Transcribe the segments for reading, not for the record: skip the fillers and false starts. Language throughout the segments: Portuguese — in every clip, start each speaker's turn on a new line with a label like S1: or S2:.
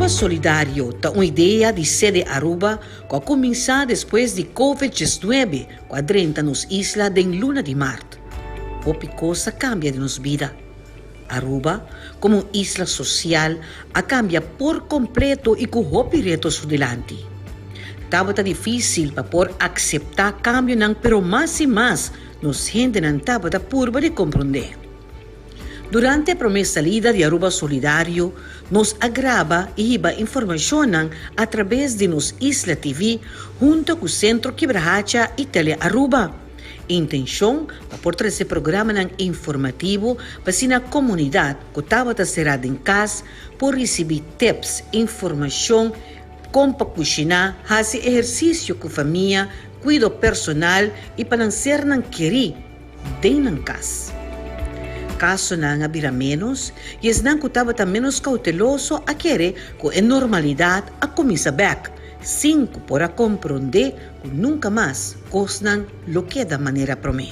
S1: Aruba Solidário está uma ideia de sede Aruba que começou depois de Covid-19, que adrenta nos islas de luna de março. Hopi coisa cambia de nos vida. Aruba, como isla social, a cambia por completo e com hopi retos delante. Estava difícil para por aceitar cambio, pero mais e mais nos gente não estava purba de compreender. Durante a primeira salida de Aruba Solidário, nos agrava e iba informação através de nos Isla TV junto com o Centro Quebrahacha e Tele Aruba. Intenção para por trazer programa informativo para a comunidade que estava cerrada em casa por receber tips, informação, como para cozinhar, fazer exercício com a família, cuidado personal e para não ser querer dentro da casa. Caso não havia menos, e não que estava menos cauteloso a querer que a normalidade a começa back, sem que por compreender que nunca mais cosnan lo que da maneira promê.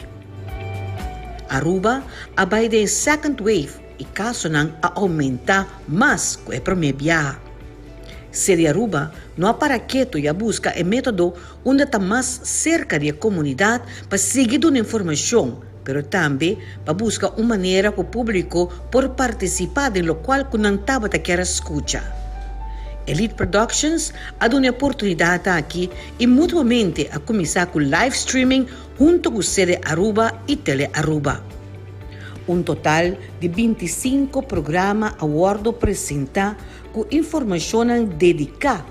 S1: Aruba vai de second wave e caso não a aumentar mais que a promê viaja. Se de Aruba não há para quieto e a busca o método onde está mais cerca da comunidade para seguir dando informação, pero também para buscar uma maneira para o público por participar de lo qual que não estava a querer escutar. Elite Productions ha dado uma oportunidade aqui e mutuamente a começar com live streaming junto com sede Aruba e Tele Aruba. Total de 25 programas a bordo apresentar com informação dedicada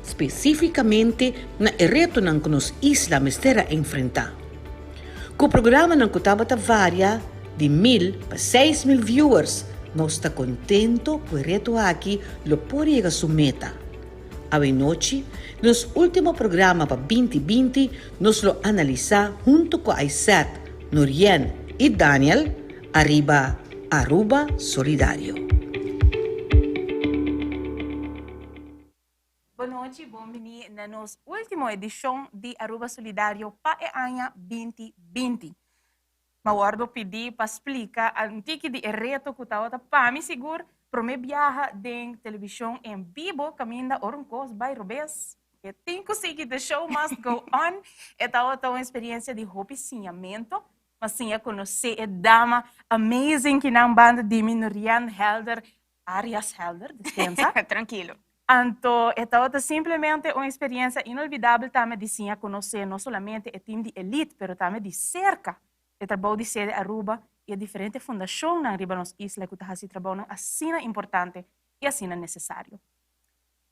S1: especificamente na reto que nos islas estão a enfrentar. Com o programa não estava varia de 1.000 para 6.000 viewers, nós está contento com o reto aqui lo por chegar a sua meta. A noite, nos último programa para 2020, nós lo analisar junto com Aisat, Nurian e Daniel, arriba Aruba Solidário.
S2: Boa noite, bem-vindo na nossa última edição de Aruba Solidário para o ano 2020. Mas pedir para explicar o que de reto que estava para me seguro para me viajar de televisão em vivo caminho Oroncos by Robes. Eu tenho que seguir the show must go on. Estava uma experiência de opicinhamento, mas sim a conhecer a dama amazing que na banda de Nurian Helder, Arias Helder, descansa.
S3: Tranquilo.
S2: Então, estava simplesmente uma experiência inolvidável também de sim a conhecer não somente o time de elite, mas também de cerca. O trabalho de sede Aruba e a diferente fundação na Arriba nos Isla que está fazendo trabalho assim importante e assim necessário.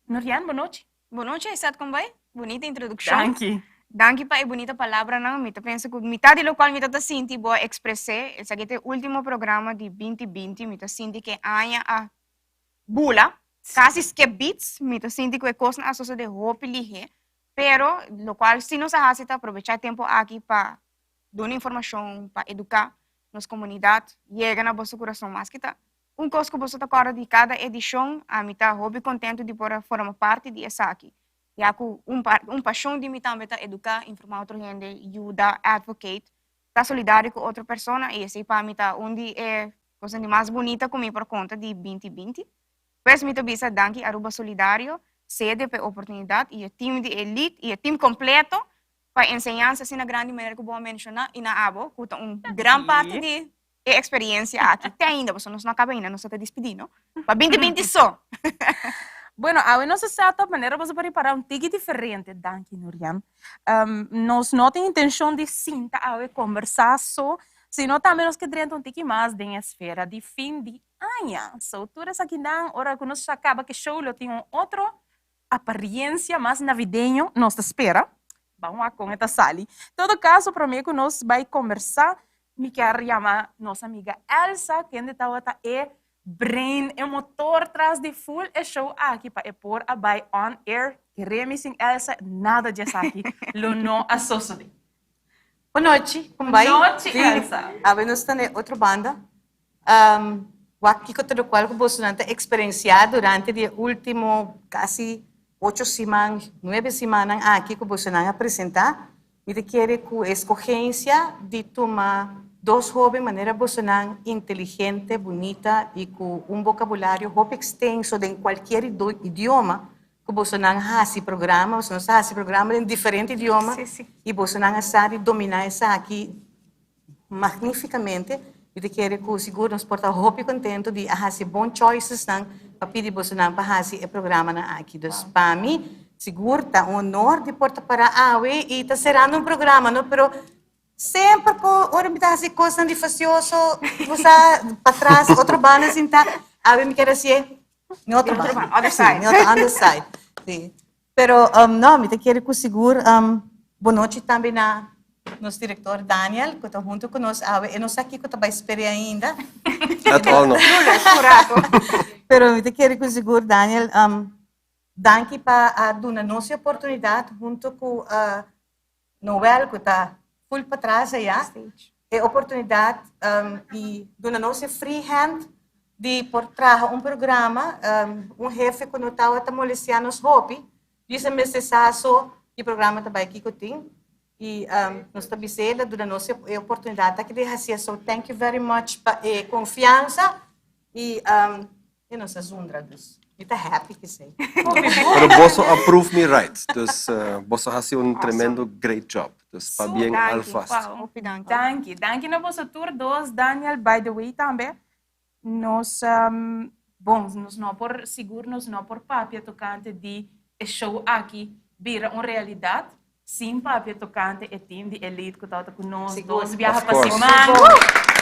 S2: Nurian, boa noite.
S3: Boa noite, Aisat, como vai? Bonita introdução.
S2: Danke.
S3: Danke para a bonita palavra, não? Eu penso que metade do qual me está sentindo boa expressar. Esse aqui é o último programa de 2020, me está sentindo que a bula, quase que bits, me está sentindo que é coisa na associação de roupa lige, pero lo qual se nos hace aproveitar tempo aqui para dar informação, para educar nossa comunidade, chega na vosso coração mais que tá. Coisa que você está de cada edição, a mim está hobby contente de formar parte dessa aqui. E com paixão de mim também tá educar, informar outra gente, ajudar, advocate, tá solidário com outra pessoa, e esse para mim tá onde é coisa de mais bonita comigo por conta de 2020. Pois me tabisa danke Aruba Solidário, sede para oportunidade e o time de elite e o time completo para enseñança assim na grande maneira que eu vou mencionar e na abo, que tem grande parte de experiência aqui. Até ainda, você não acaba ainda, não está despedindo. Para 2020 só.
S2: Bueno, a nossa certa maneira você pode preparar tique diferente, danke Nurian. Nós não temos intenção de sentar a conversar só, senão também nós queremos tique mais da esfera de fim de ano. So, tudo isso aqui não, hora que nós acaba que show, tem outra aparência mais navideño, nós espera. Vamos lá com esta sala. Em todo caso, para mim, que nós vamos conversar, me quero chamar nossa amiga Elsa, que está é brain, é motor atrás de full é show aqui para pôr a by on air. Queremos sem Elsa, nada de aqui, lo não associado.
S4: Boa noite, como vai?
S2: Boa noite, Elsa.
S4: Nós estamos em outra banda. Aqui que todo qual que você não experienciado durante o último quase 8 semanas, 9 semanas aqui que você não apresentar, me quer com a escolhência de tomar dos jovens, manera bosanang, inteligente, bonita y con un vocabulario hope extenso de cualquier idioma, que bosanang hasi programa, bosanang hasi programa en diferentes idiomas, y bosanang asari dominar esa aquí magnificamente. E te quero que seguro nos porta hope contento de hasi bom choices nang papidi bosanang hasi e programa na aqui. Dus para mim, seguro tá honor de porta para awe e tá serando um programa, não? Pero sempre com ora me tá assim coisa de facioso, você para trás outro banda assim tá, awe me quer assim, em outro banda,
S3: other side,
S4: em other side. Sim. Pero não, me te quero que seguro boa noite também na nosso diretor Daniel, que está junto conosco, e nós aqui que está esperando ainda.
S5: At all, no.
S4: Pero eu quero que seguro Daniel, danke para dar nossa oportunidade junto com Noel, que está full para trás aí, e oportunidade e dar nossa free hand de por trazer programa, chefe que não está molestando os hobby, disse necessário e programa também aqui que tem. E nós também sei da nossa oportunidade que de fazer, so thank you very much para confiança e nossa zundra dus. Eu tô happy que sei.
S5: Pero Bosso approved me right. Dus Bosso has een tremendo great job. Dus pa bien alvast.
S2: Dank na vossa tour 2, Daniel, by the way também. Nós, bom, nós não por seguro, nós não por papia tocante de show aqui vira uma realidade. Sim, papia tocante e team de elite que está conosco, dos viaja para Simão.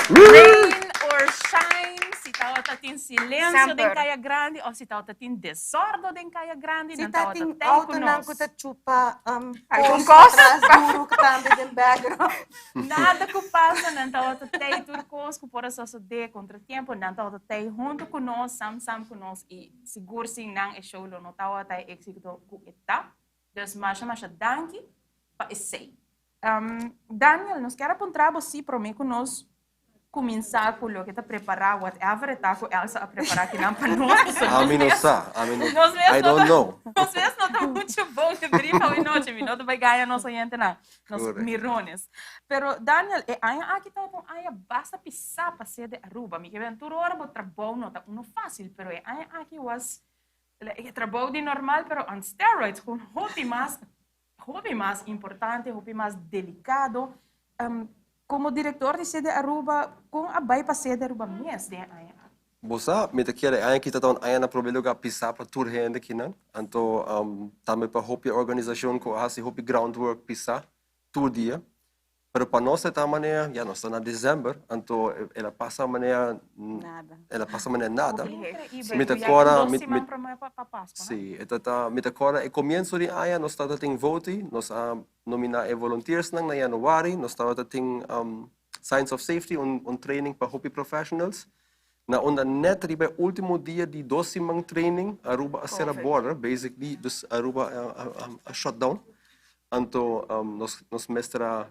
S2: Rain or shine, se está em silêncio de Caia Grande, ou se está em desordem de Caia Grande,
S4: se está em auto não que está chupa
S3: algum coisa
S4: duro que está em background.
S2: Nada que passa, não está tem turcos que por isso de contratempo, não está tem junto conosco, sam conosco e seguro sim não é show não está tem êxito com eta. Dus mas danke para esse. Daniel, nós queremos apontar você para mim que nós começar com o que está preparado, whatever está com Elsa a preparar que não para nós.
S5: A mim não sabe, I don't know.
S2: Nós mesmos não está muito bom de brifa hoje noite, minuto vai ganhar nosso gente na, nos mirones. Pero Daniel, aqui está com basta pisar para ser de Aruba. Me quero tudo hora para trabalho não está não fácil, pero aqui was trabalho de normal, pero on steroids, com hobby mais importante, hobby mais delicado. Como diretor de sede Aruba, com a vai para sede Aruba mesmo,
S5: Bossa, me te quero que está tão na problema que pisar para tour rende aqui não. Então, também para hobby organização que faz hobby groundwork pisar tour dia. Pero para nós esta maneira, já nós estamos em dezembro, então ela passa maneira nada. Me te cora, sim, me te cora. E começo de aia nós estamos tem vote, nós nominar volunteers na januário, nós estamos tem Science of Safety training para hobby professionals. Na onda net ribe último dia de 12 semana training, Aruba a ser a border, basically, dus Aruba a shutdown. Então nós mestra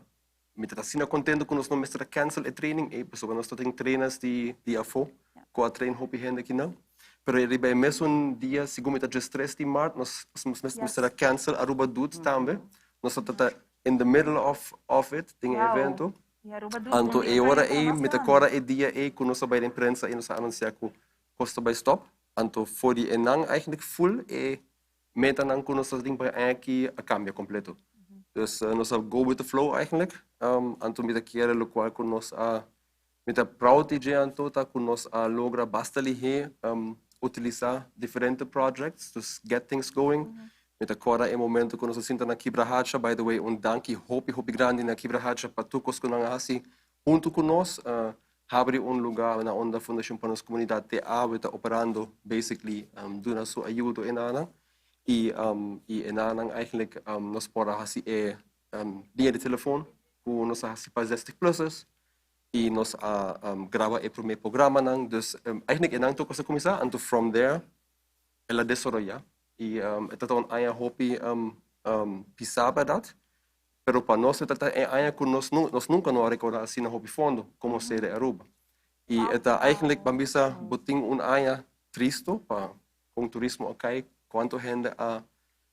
S5: me está sendo contento com nós não mestra cancel o training e pessoal nós temos treinas de AFO com a trein hobby gente aqui não pero ele vai mesmo dia segundo está just 3 de março nós mestra cancel Aruba Dudes também nós estamos in the middle of it tem evento então e hora me está agora dia com nós vai imprensa e nós anunciar que custa vai stop então for die enang eigenlijk full e meta nang com nós tem para aqui a cambio completo. Dus nós go with the flow eigenlijk. Anto met de keren lo qual con nós met de proud de anto ta con nós logra bastali he utilizar diferentes projects, dus get things going. Met de cora e momento con nós sinta na Quibra Hacha, by the way, danke hopi grande na Quibra Hacha para tucos con nang hasi junto con nós abre lugar na onda Fundação para nossa comunidade TA está operando basically dando sua ajuda enana. E enanang eigenlijk nós podemos fazer linha de telefone com nós para 60 pluses e nós grava o primeiro programa nang dus eigenlijk enang to kosa começar and from there ela desarrolla e então aí a hobby pisava dat pero para nós está aí com nós nunca não recordar assim na hobby fundo como ser Aruba e então eigenlijk bambisa boting aya tristo para com turismo okay quanto gente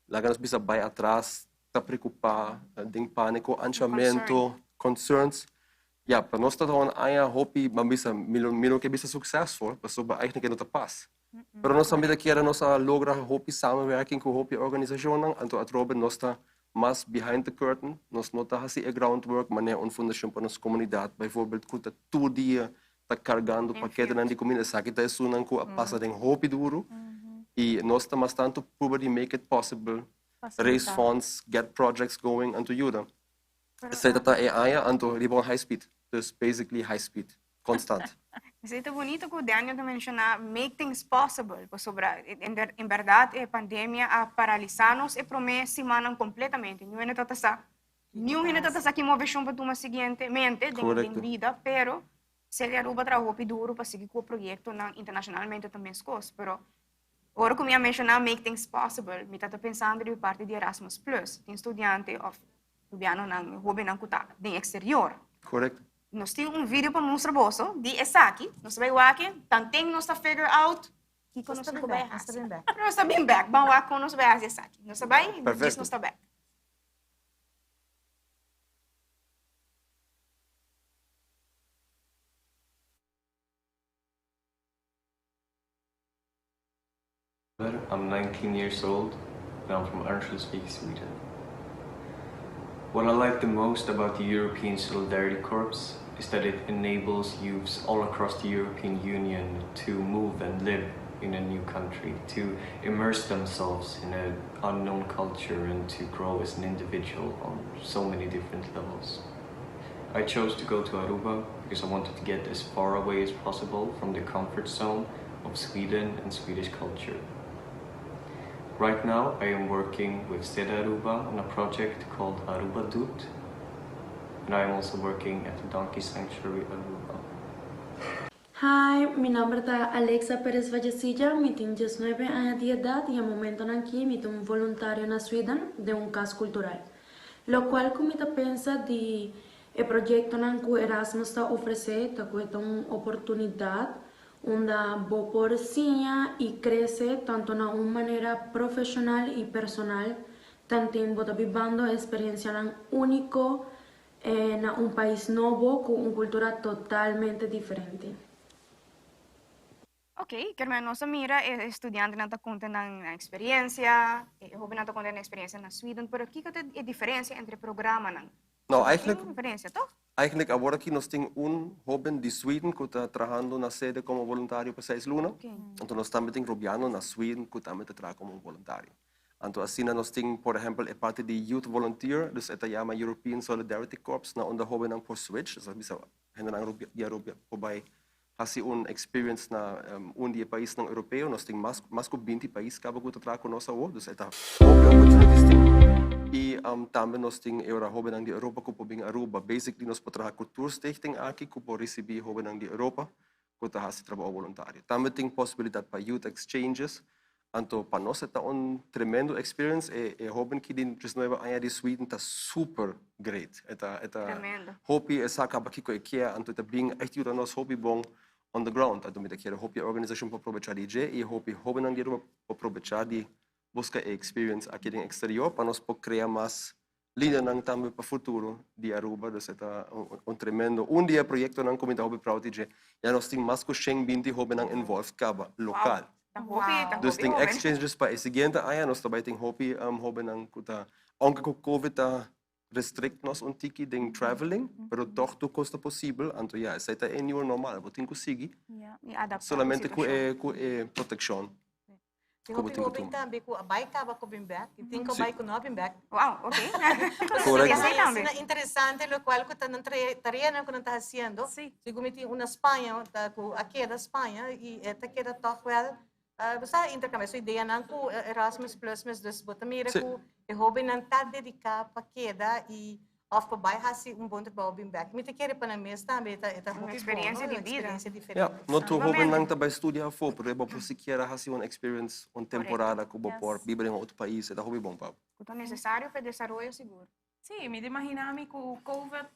S5: lá nos bisa vai atrás, está preocupado, tem pânico, anchamento, concerns. Ja, para nós então aí hopi mambisa milo que bisa successful, paso ba eigenlijk no tapas. Pero nós também daqui era nós logra hopi samenwerking com hopi organisação, anto atrobe nós tá mais behind the curtain, nós nota hasi a groundwork, mané fundação para nossa comunidade, bijvoorbeeld kuta todo dia tá carregando paquete na comunidade, sabe que tá sunan ko passa den hopi duro. E nós tá mais tanto probably make it possible, raise funds, get projects going anto ajuda. Sei dat é aia anto ribon high speed. Dus basically high speed, constant.
S3: Mas é bonito que o Daniel também mencionou make things possible. Em verdade, a pandemia a paralisar-nos e promete semana completamente. Não é tanta sa, não é tanta sa que move chão para uma seguinte mente de vida, pero se ele aruba trabalho duro para seguir com o projeto internacionalmente também as coisas, pero agora como eu mencionar make things possible, me está pensando de parte de Erasmus Plus, tem estudante of Lubiano nang hobby nang kuta de exterior.
S5: Correct.
S3: Nós temos vídeo para mostrar bolso de Esaki. Nós vai aqui, tanto nós tá figure out que nós não vai fazer. Nós tá bem back, vamos lá com nós vai fazer Esaki. Nós vai, diz nós tá back.
S6: I'm 19 years old and I'm from Örnsköldsvik, Sweden. What I like the most about the European Solidarity Corps is that it enables youths all across the European Union to move and live in a new country, to immerse themselves in an unknown culture and to grow as an individual on so many different levels. I chose to go to Aruba because I wanted to get as far away as possible from the comfort zone of Sweden and Swedish culture. Right now, I am working with Sede Aruba on a project called Aruba Dut, and I am also working at the Donkey Sanctuary Aruba.
S7: Hi, mi nombre es Alexa Pérez Vallecilla, mi tengo 19 años de edad y al momento aquí mi tengo un voluntario en Sweden de un caso cultural. Lo cual como me pensa de el proyecto que Erasmus está ofrece, te cuesta una oportunidad onde vou por sinha e cresce tanto na uma maneira profissional e personal, tanto vou vivendo a experiência única na um país novo com uma cultura totalmente diferente.
S3: Ok, que nossa mira é estudante não está contando na experiência, hobby não está contando na experiência na Sweden, pero o que é a diferença entre programa não?
S5: Não, eigenlijk.
S3: Diferença, toch?
S5: Eigenlijk, agora aqui nós temos jovem de Sweden que está trabalhando na sede como voluntário por 6 lunas. Então nós também temos Rubiano na Sweden que também trabalha como voluntário. Então assim nós temos, por exemplo, a parte de Youth Volunteer, dus esta chama European Solidarity Corps, na onde jovem não por switch, dus bisa henda nang Rubia pobay hasi experience na dia país nang europeu, nós temos mais que 20 países que agora trabalha conosco hoje, dus esta opportunities. E também nós temos a jovem de Europa que pobing Aruba. Basically nós podemos culturstichting aqui que podemos receber jovem de Europa que está trabalho voluntário. Também tem possibilidade para youth exchanges. Então para nós é tremendo experience. E jovem que de 19 anos de Sweden está super great.
S3: Tremendo.
S5: Hobby é acaba aqui com a que então está bem echt ajuda nós hobby bom on the ground. Então me quer hobby organização para aproveitar de e hobby jovem de Europa para aproveitar de busca a experience aqui no exterior para nós poder criar mais linha também para o futuro de Aruba. Dus é tremendo. Dia projeto não como hobby proud de já nós temos mais que 120 hobby involved caba local. Dus tem exchanges para o seguinte aí nós também tem hobby kuta aunque com Covid restrict nós tiki den traveling, pero toch tu costa possível. Então já essa é new normal, vou ter que conseguir. Solamente com proteção.
S4: Hoping também que a bike acaba com o back, e tem que a bike não o back.
S3: Uau, ok.
S5: Correcto.
S4: É interessante, lo cual que está tarea que não está fazendo. Se como tem uma Espanha, aqui da Espanha, e esta queda toch wel, basta intercâmbio. Sua ideia não com Erasmus Plus, mas dus bota mira que o hobby não está dedicado para queda e of para baixo assim bom trabalho bem back. Me te quer para mim também é uma
S3: experiência de vida.
S5: Ja, não tu hobby não está para estudar fora, porque você se quer assim uma experience, uma temporada que você pode viver em outro país, é hobby bom para.
S3: É necessário para desenvolvimento seguro.
S2: Sim, me imaginava que o COVID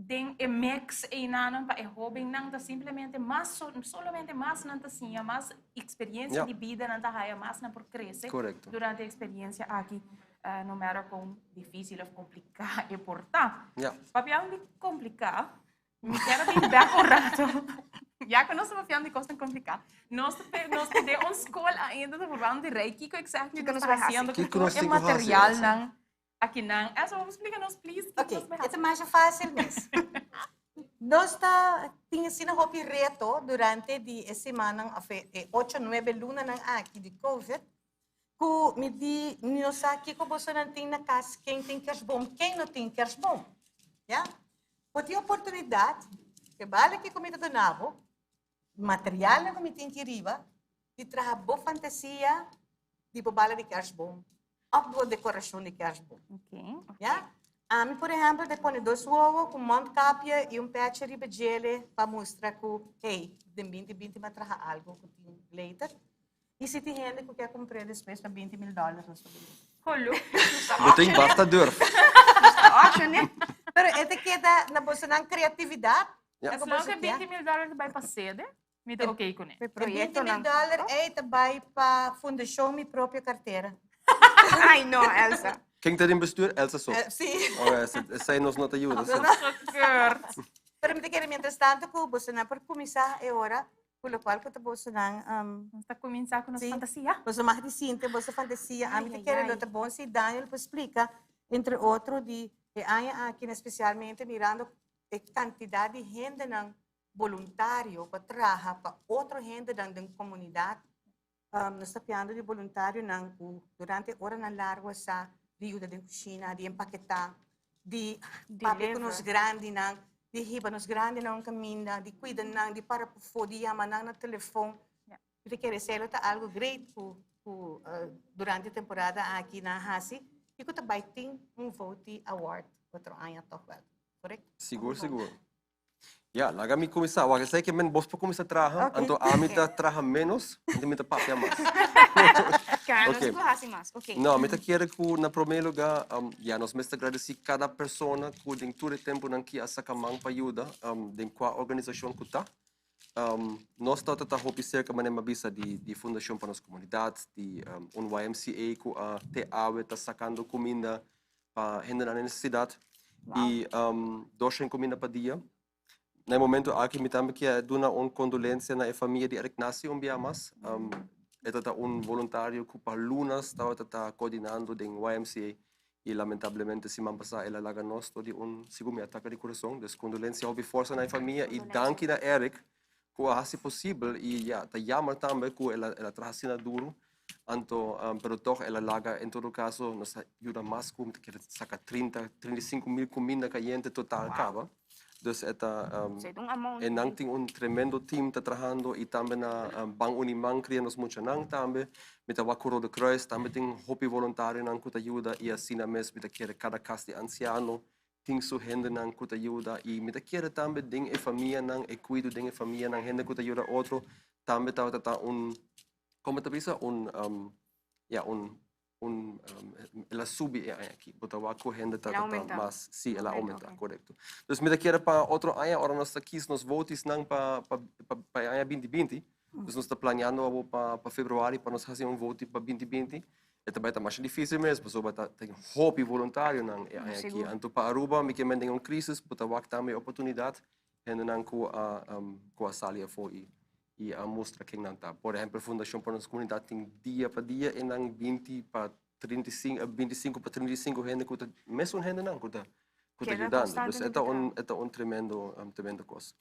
S2: tem um mix e não para hobby não tá simplesmente mais solamente mais não tá assim, mais experiência de vida não tá há mais não por crescer durante a experiência aqui. No matter quão difícil ou complicado é portar. Papel é complicado, Me quero bem decorado. Já que nós estamos falando de coisas complicadas, nós temos uma escola ainda de falando de Reiki, que exactly nós estamos fazendo
S5: Que
S2: com
S5: nós
S2: o
S5: temos
S2: material
S5: Elsa?
S2: não aqui não. Elsa, vamos explicar nos please.
S4: Ok, ito mais fácil mesmo. Nós tinha sido um reto durante a semana, 8, 9 lunas aqui de COVID, que me di, nós aqui que você não tem na casa, quem tem kerstboom, quem não tem kerstboom. Yeah? Eu tive a oportunidade, que vale que comida do nabo, material na comida em riba, de trazer boa fantasia de bala de kerstboom, ou boa decoração de kerstboom.
S2: Ok.
S4: Yeah? Por exemplo, depois 2 ovos com mondkapje e petje riba gele para mostrar que, hey, de 20 vai trazer algo que tem later. E se tem gente que quer comprar depois para $20 mil, não sei.
S2: Hallo.
S5: Boting basta durf.
S3: Ótimo, né?
S4: Pero ete queda na bolsa ng criatividade.
S5: Ja.
S2: As long as $20 mil vai para sede, me dá ok com ele.
S3: Foi
S4: $20
S3: projeto
S4: mil
S3: lang.
S4: é também para fundação minha própria carteira.
S3: Ai, no, Elsa.
S5: Quem está in bestuur? Elsa Sok.
S4: Sim.
S5: Zij nos not ajuda.
S4: Pero me queda mientras tanto que você não por começar é hora, pelo qual que você não
S2: Está começar com nossa
S4: Sim.
S2: fantasia.
S4: você mais decente, você fantasia. A
S3: Ai,
S4: mim
S3: ai,
S4: quer
S3: ai.
S4: outra bom se Daniel explica entre outros de aqui especialmente mirando a quantidade de gente não voluntário para trabalhar para outra gente da comunidade. Nós estamos falando de voluntário não durante hora na larga sa de ajuda de cozinha, de empaquetar, de papi nos grande não, de riba nos grande não caminha, de cuidar não, de para poder chamar na telefone. Eu quero dizer que algo great durante a temporada aqui na Hasi, e que também tem vote award outro ano toch wel, correto?
S5: Seguro. Ja, laga mi começar. Wacht, sei que men bos para começar a trabalhar,
S4: Ok.
S5: então a mim tá trabalhar menos, e me tá papia mais.
S3: Cara,
S5: Ok.
S3: não se mais. Ok.
S5: Não, me tá quero que na primeiro lugar, ja, nós mesmo agradecer cada pessoa que tem todo o tempo que a sacamang para ajuda, de qual organização que tá. Nós estamos a hopi cerca mané mabisa de fundação para nossa comunidade, de YMCA que a TAW está sacando comida para gente na necessidade e dois comida para dia. No momento aqui me também que dona condolência na família de Eric Nassi biamas. Está voluntário que para lunas está coordenando de YMCA e lamentavelmente se man passa ela laga nós de segundo ataque de coração. Des condolência hobby força na família e danke da Eric que hace possível e ja, tá jammer também que ela traz duro. Anto, pero toch ela laga em todo caso nos ajuda mais com que saca 35 mil comida caliente total acaba. Dus
S3: amount.
S5: nang ting tremendo team tá trabalhando e também na Bang Unimang criamos muito nang também. Mit a Wakuro de Kruis também tem hopi voluntário nang que ajuda e assim na mes mit a cada casa de anciano ting su hende nang que ajuda e mit a também ding e família nang e cuido ding e família nang hende que ajuda outro também tá como te bisa ela sube aqui, bota o correndo tá mas sim, ela aumenta, correto. Dus me daqui para outro ano, ora nós aqui nos votos não para ano 2020, dus nós está planeando para fevereiro para nós fazer voto para 2020. É também tá mais difícil mesmo, pessoa tem hobby voluntário não aqui. Anto para Aruba, me que mendem crise, bota o também oportunidade, ainda não com a salia foi e a mostra que não está. Por exemplo, a Fundação para a Nossa Comunidade tem dia para dia e não 20 para 35, 25 para 35 gente que mesmo gente não que está ajudando. Então é tremendo coisa.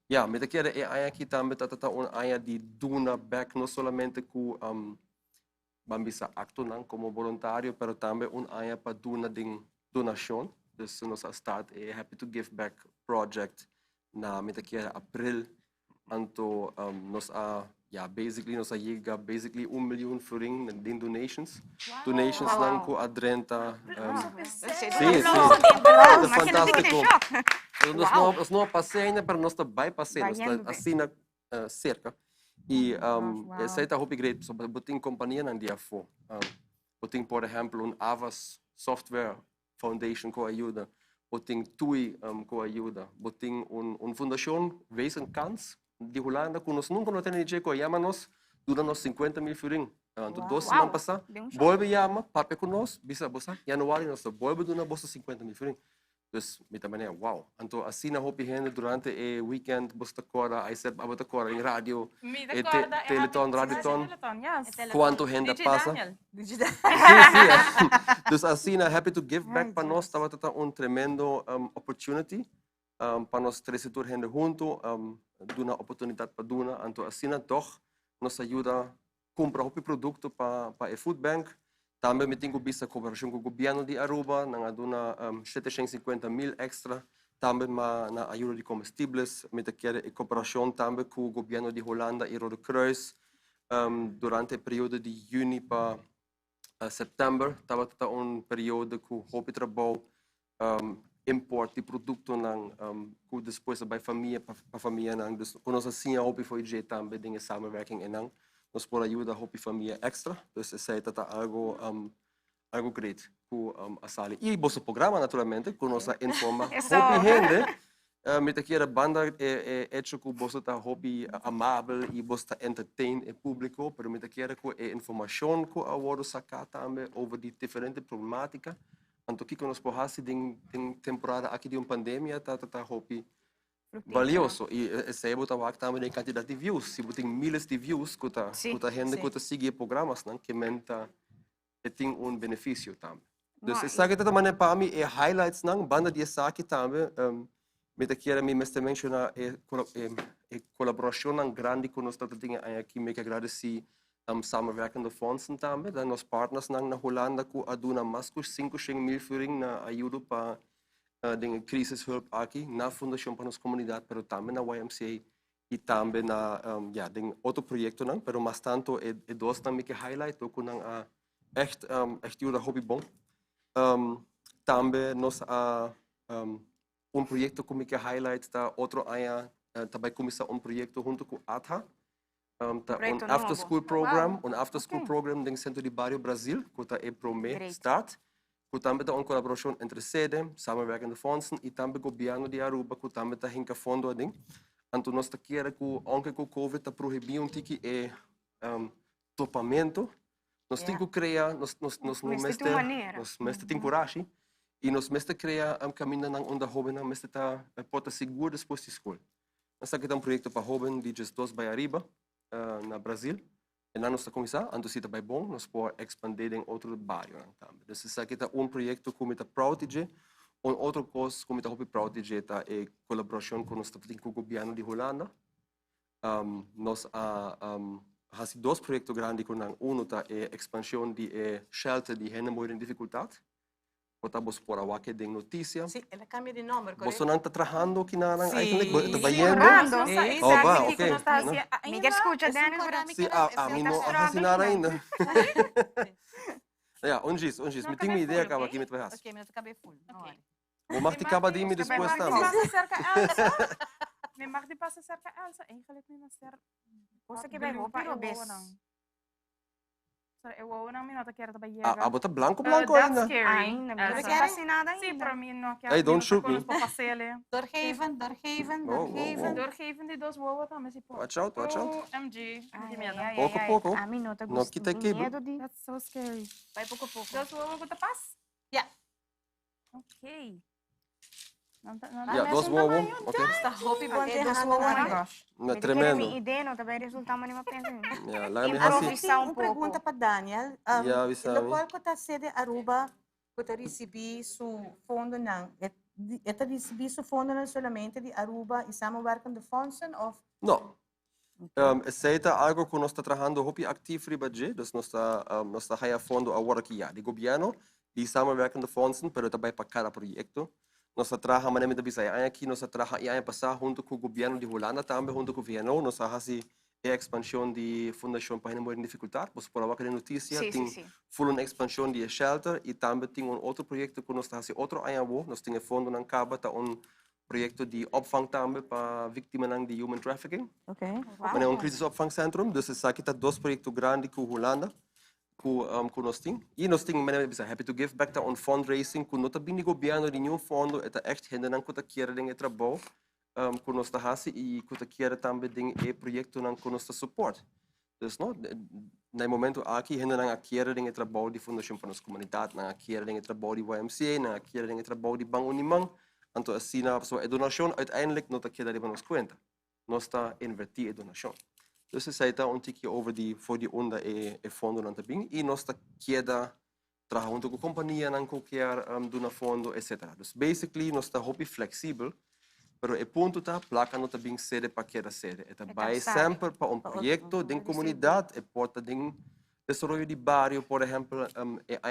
S5: Ja, me quero aqui também tá área de duna back não somente com bambisa acto não como voluntário, pero também área para duna de donação. Dus nós start a Happy to Give Back project na me quero abril. Anto nós basically nós chega basically 1 milhão florin em donations. Donations lang ko adrenta. Sim. É fantástico. Nós não passeia, mas nós também passeia, nós assim na cerca. E essa é a hobby great, so boting companhia nang dia fo. Boting por exemplo Avas Software Foundation ko ajuda. Boting TUI ko ajuda. Boting fundação Wezen Kans de Holanda, que nós nunca não temos dinheiro, chama-nos, dura-nos 50 mil florin. Então, 2 semanas passadas, volve chama, pape com nós, bisa bosa, januário nós volve dura bolsa 50 mil florin. Dus met de manier, wow. Anto asina hopi gente durante e weekend bosta cora, ai sep abota cora in radio, teleton, radioton.
S2: Yes.
S5: Quanto gente
S2: DJ
S5: passa.
S2: Daniel. DJ Daniel.
S5: Sim, sim. Dus asina happy to give back para nós, estava um tremendo opportunity para nós três setores gente junto, duna oportunidade para duna. Anto asina toch nos ajuda comprar hopi produto para a food bank. Também me tenho visto a cooperação com o governo de Aruba, na duna 750.000 extra. Também na ajuda de combustíveis, me quero a cooperação também com o governo de Holanda e Rode Kruis. Durante o período de junho para setembro, estava período com o trabalho import de produto que depois para a família. Com nós assim, a foi já também de samenwerking en nós por ajuda a família extra. Dus isso é algo great com a sala. E o programa, naturalmente, com nossa informa. Hopi gente, me quero banda hecho com você tá hobby amável e você entertain o público, mas me quero com informação que a hora sacar também over die diferentes problemáticas. Então que nós podemos em temporada aqui de uma pandemia tá hobby valioso. E essa é botar também em quantidade de views. Se você tem milhares de views, que a gente que segue programas, que menta tem benefício também. Então essa aqui também para mim é highlights banda de essa aqui também. Me quero me mencionar a colaboração grande que nós temos aqui. Me agradecer samenwerkende fondsen também, dan nos partners na Holanda que aduna mais de 500.000 furing na ajuda para de crisishulp aqui na fundação para nossa comunidade, mas também na YMCA e também na outro projeto não, mas mais tanto é dois também que highlight o que não echt ajuda hobby bom. Também nós projeto que highlight da outro ano também começar projeto junto com ATHA. After school program, after school program do Centro de Barrio Brasil, que é Prome Start, que também está uma colaboração entre sede, samenwerkende fondsen e também o governo de Aruba, que também está em fundo ali. Então nós queremos que, aunque o Covid está proibindo topamento, nós temos que criar, nós temos coragem e nós temos criar caminho onde a jovem pode seguro depois da escola. Nós aqui temos projeto para jovens de gestos by Arriba, na Brasil. E lá nós estamos começando, então se está bom, nós podemos expandir em outro bairro também. Então, isso aqui é projeto que está proud outro coisa que está proud é a colaboração com o governo de Holanda. Nós temos dois projetos grandes, é a expansão de shelter de gente em dificuldade. Estamos por a que tem notícia.
S4: Sim, ela cambia de nome, correto?
S5: Você não está trabalhando aqui na
S3: Eigenlijk
S5: está
S3: bem.
S5: ok.
S3: Miguel escuta, Daniel,
S5: Sim, a mim não assinar ainda. Onde me tem uma ideia que aqui me vai fazer.
S4: Ok, mas acabei full.
S5: Vou marcar de mim depois também.
S2: Me mag die pas cerca Elsa. Eigenlijk niet naar
S3: Você que vai roubar o bes.
S2: Eu vou na minha nota que era também.
S5: Bota branco ainda.
S3: Ainda, mas não quer assinar ainda.
S2: Sim, para mim não quer.
S5: Hey, don't shoot me.
S4: Doorgeven.
S2: Doorgeven die dos woorden dan is
S5: Watch out.
S2: OMG.
S5: Pouco.
S3: A minha nota
S5: Não quita aqui.
S2: That's so scary.
S3: Vai pouco a pouco.
S2: Dos woorden goed te pas?
S4: Ja.
S2: Oké.
S5: Ja, dos woorden. Ok.
S4: Está hobby bom de
S3: Dos
S4: Hannah.
S5: Não, tremendo.
S3: Minha ideia não vai resultar mais nenhuma pensa.
S5: Ja, lá me
S3: Improvisar
S4: Uma pergunta para Daniel.
S5: Ja, vi sa
S4: No qual que está sede Aruba, que está receber su fundo não? Está receber su fundo não somente de Aruba e samenwerkende fondsen of?
S5: No. Aceita algo que nós está trabalhando hobby ativo riba de, dus nós está aí a fundo agora que já, de governo, de samenwerkende fondsen, pero também para cada projeto. Nós trabalhamos na Bisaya aqui, nós trabalhamos em passar junto com o governo de Holanda também, junto com o VNO, nós fazemos a expansão de fundação para gente em dificuldade, você pode ver a notícia, tem full expansão de shelter e também tem outro projeto que nós fazemos outro ano, nós temos fundo na Caba, projeto de opvang também para vítimas de human trafficking.
S4: Ok.
S5: É crisisopvangcentrum, dus isso aqui está dois projetos grandes com Holanda. Que nós temos. E nós temos, happy to give back to fundraising, que nós também o governo de nenhum fundo, é echt gente que quer em trabalho, que nós fazemos e que quer também em projeto que nós suporta. Então, no momento aqui, gente não quer em trabalho de fundação para nossa comunidade, não quer em trabalho de YMCA, não quer em trabalho de Banco Unimang, Então, assim, a donação, uiteindelijk, não queda de nos conta. Nós está invertir a donação. Dus zij está tikje over voor die onda e fondo não também. E nós está queda trabalhar junto com a companhia, não qualquer dona fundo, etc. Dus basically, nós está hobby flexível. Pero o ponto está, placa não também sede para cada sede. É também sempre para projeto de comunidade, e porta de desenvolvimento de barrio, por exemplo,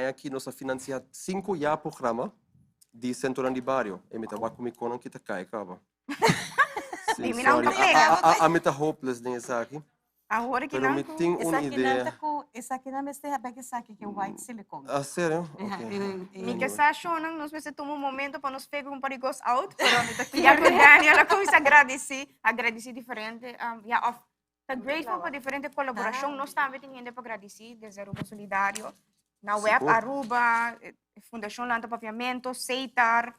S5: aqui nós financiamos 5 programas de centro de barrio. E me estava comigo não que está cai, acaba. Sim, sorry. A me está hopeless nessa aqui.
S3: Agora que
S5: Pero
S3: não.
S5: me tem uma ideia.
S4: Esa aquí na meste habek esa que white silicone.
S5: Ah, sério? Ok.
S3: Me que sa shonan, nós meses tomou momento para nos pegar parigos out, pero já com Daniel, ela começa a agradecer diferente, tá grateful para diferente colaboração, nós também temos para agradecer, desde Aruba Solidário, na web Aruba, Fundação Lanta Paviamento, Seitar,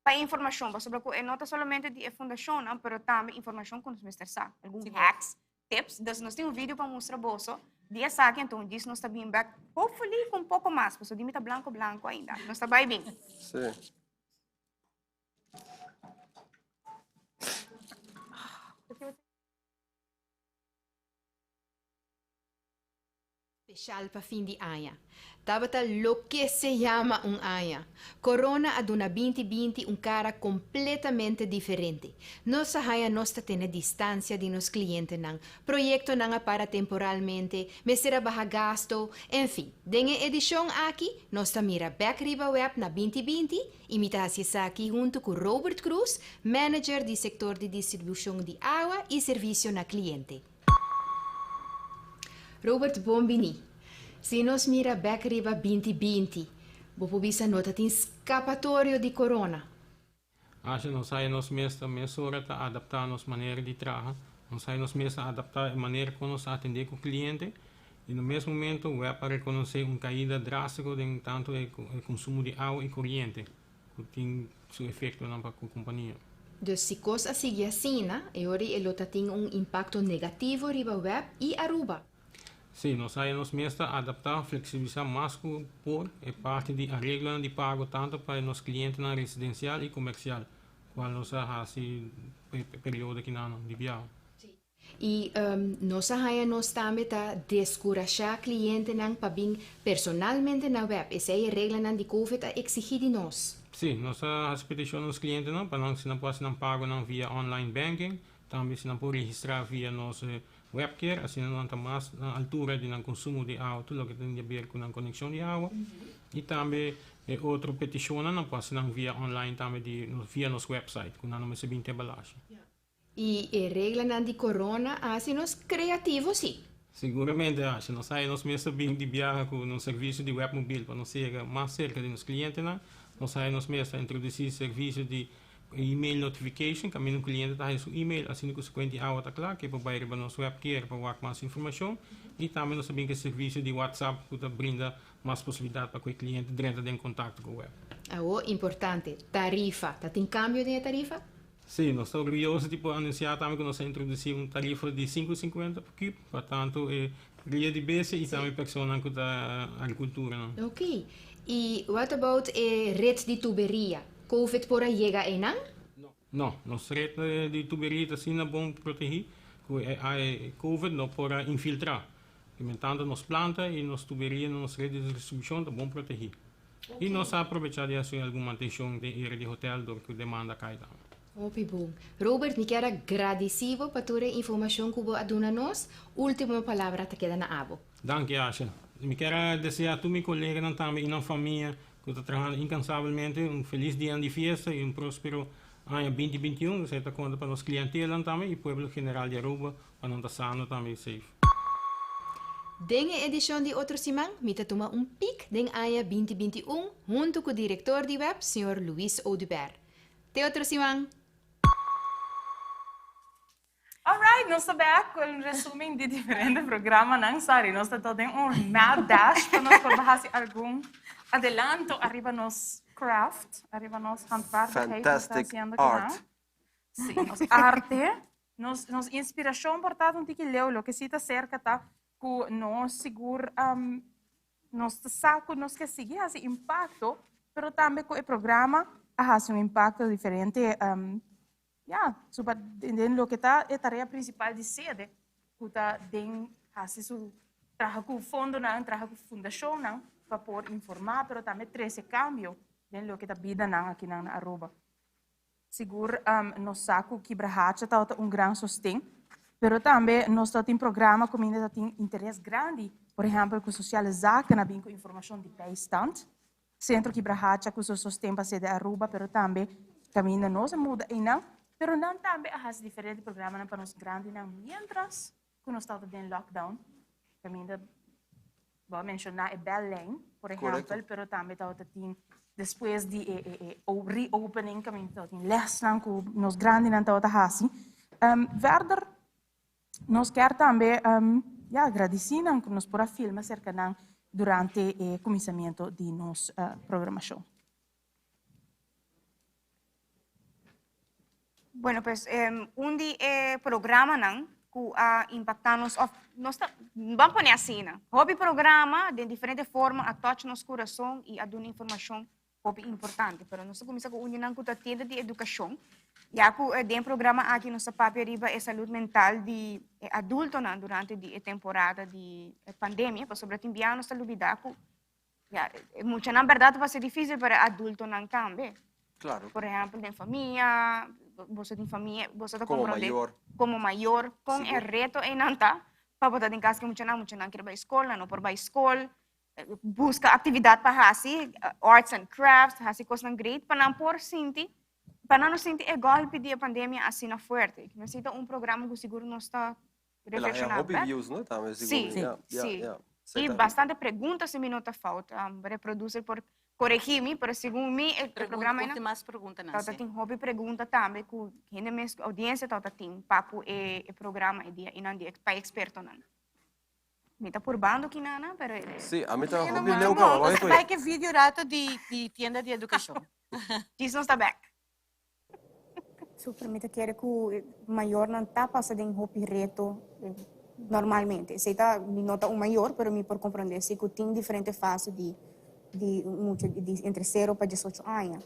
S3: para informação, sobre que não somente de fundação, mas também informação com os mestres sa, alguns hacks, tips, então nós temos vídeo para mostrar bolso, dia saque, então diz nós está bem back, hopefully com um pouco mais, porque o dia está branco ainda, nós está bem.
S5: Sim.
S8: Especial para fim de ano. Tabata lo que se llama ano. Corona aduna 2020 cara completamente diferente. Nossa haya nosta tene distância de nos clientes nang proyecto nang para temporalmente, mesera baja gasto, enfim. Denge edição aqui, nosta mira back riba web na 2020, imitasse aqui junto com Robert Cruz, manager do setor de distribuição de água e serviço na cliente. Robert Bombini. Se nos mira back riba 2020, vou bisa nota tem escapatório de corona.
S9: Acho nós aí nos mesura tá adaptar nos maneira de trabalhar, nós aí nos mesma adaptar a maneira como nós atender com o cliente e no mesmo momento vai para reconhecer caída drástica em tanto o consumo de água e corrente, que tem seu efeito na companhia.
S8: Dus se coisa sigue assim, agora ele tem impacto negativo riba web e Aruba.
S9: Sim, nós aí nos mesma adaptar, flexibilizar mais por parte de arreglo de pago tanto para os clientes na residencial e comercial, qual nós assim período que não de viagem.
S8: E nós aí nós também tá descorajar cliente nang pabing personalmente na web, essa é a regra nang de COVID a exigir de nós.
S9: Sim, nós petição nos clientes não para não se não pode não pago não via online banking, também se não pode registrar via nosso webcare, assim não está mais na altura de não consumo de água, tudo que tem a ver com a conexão de água. E também outra petição não pode não via online também via nosso website, com não se bem embalagem.
S8: E a regra de corona, assim nós criativos sim.
S9: Seguramente, acho. Nós aí nós mesmo bem de viagem com um serviço de web mobile para nós chegar mais cerca de nos clientes, nós aí nós mesmo introduzir serviço de email notification, kami ng cliente tayo sa email, assim que os 20 hours tá claro, que para bayar ba nos webcare para wak mais informação, e também nós sabemos que o serviço de WhatsApp que brinda mais possibilidade para que o cliente direto em contato com o web.
S8: Importante, tarifa, tem cambio de tarifa?
S9: Sim, nós estamos orgulhosos de anunciar também que nós introduzimos tarifa de 5,50 por cube, portanto, ria de base e também pessoa que da agricultura.
S8: Ok, e what about a rede de tuberia? COVID por aí chega aí, não?
S9: Não, nossa rede de tuberia está sendo bom proteger, que COVID não pode infiltrar. Aumentando nas plantas e nas tuberias, nas redes de distribuição, está bom proteger. Okay. E nós aproveitamos de fazer alguma manutenção de área de hotel, porque a demanda cai também.
S8: Bom. Robert, me quero agradecer por toda a informação que você deu a nós. Última palavra te queda na abo.
S9: Danke, Asha. Me quero desejar a todos meus colegas também e na família que estão trabalhando incansavelmente feliz dia de festa e próspero ano 2021. Você está conta para os clientes também e o povo general de Aruba para não estar sano também safe.
S8: Denge edição de outro semana, me toma pic den ano 2021 junto com o diretor de web, Sr. Luis Audubert. Até outro semana.
S2: Alright, nós estamos com um resumo de diferentes programas, não sei, nós estamos tendo mad dash para nós trabalhar algum adelanto arriba nos craft, arriba nos handwerk.
S5: Fantastic art.
S2: Sim, nos arte, nos inspiração portada um tique leu, lo que cita cerca tá que nós seguro nós saco nós que seguir esse impacto, pero também com o programa hace un impacto diferente. Super, en lo que está la tarea principal de sede, que está hace su trabajo con fondo, trabajo con fundación, para poder informar, pero también trae cambio en lo que está vida aquí en Aruba. Seguro, nos saco que Brahacha está un gran sostén, pero também nós temos programa que ainda tem interesse grande, por exemplo, com socializar, que com informação de bijstand. Centro que Brahacha com sustém para ser de Aruba, pero também caminho nós muda e não, pero não também há diferentes programas para nós grandes não, mientras que nós estamos em lockdown, caminho vou mencionar é Belém, por exemplo, pero também tem depois de reopening, caminho tem lesson com nós grandes não estamos assim. Verder nós queremos também agradecer que nos por filmar cerca durante o começamento de nossa programação.
S3: Bueno, pues programa que impacta-nos, nós vamos pôr assim, hobby programa de diferente forma a tocar nosso coração e a dar informação hobby importante, pero nós começamos com união com a tenda de educação. Já que tem programa aqui no papel riba é saúde mental de adulto durante a temporada de pandemia, para sobre enviar nossa lubida que muita na verdade vai ser difícil para adulto também.
S5: Claro.
S3: Por exemplo, em família, você tem família, você está como maior, com o reto em nanta, para botar em casa que muita não quer ir para a escola, não por para a escola, busca atividade para fazer, arts and crafts, fazer coisas great, para não por sentir. Para não sentir o golpe da pandemia assim na forte. Necessita programa que seguro não está reflexionando.
S5: Hobby views, não?
S3: Sim. E bastante perguntas se me nota falta. Para produzir por corrigir-me, mas segundo mim, o programa
S4: tem mais perguntas, não
S3: tem hobby pergunta também, que a audiência tem para o programa e para experto não. Me está por bando aqui não, mas
S5: sim, a mim está hobby legal.
S4: Você vai que vídeo rato de tenda de educação.
S3: Diz não está back. Permite que o maior não está passando em hobby reto normalmente. Se está me nota maior, mas me por compreender se que tem diferente fase de entre 0 para 18 anos.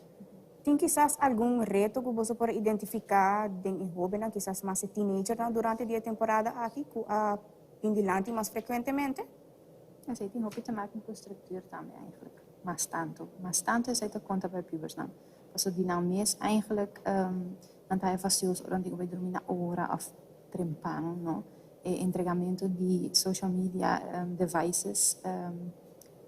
S3: Tem quizás algum reto que você pode identificar em hobby, quizás mais teenager durante a temporada aqui, em dilante mais frequentemente?
S10: Sim, tem hobby te maken com structuur também, eigenlijk. Mas tanto is het conta bij pubers dan. Dus die nou meest eigenlijk dan hij vastioos rond ik dormir na hora of trempang, no? E entregamento de social media devices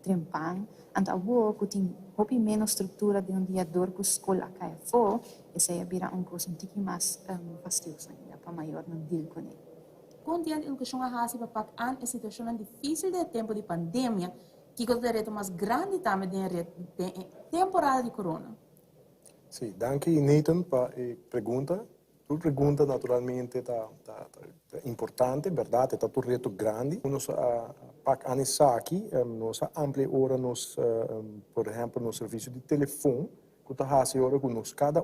S10: trempang. Ant abo que tem hobby menos estrutura de dia dor que escola cai fo, e se vira coisa um pouquinho mais fastioso ainda para maior não deal com ele.
S11: Com dia de educação a hasi para a situação difícil de tempo de pandemia, que o reto mais grande também de temporada de corona.
S12: Sim, danke Nathan para a pergunta. Tu pergunta naturalmente tá importante, verdade? Tá um reto grande. Nós pak anisaki, nós amplia hora nós, por exemplo, no serviço de telefone, que tá fazendo hora que nós cada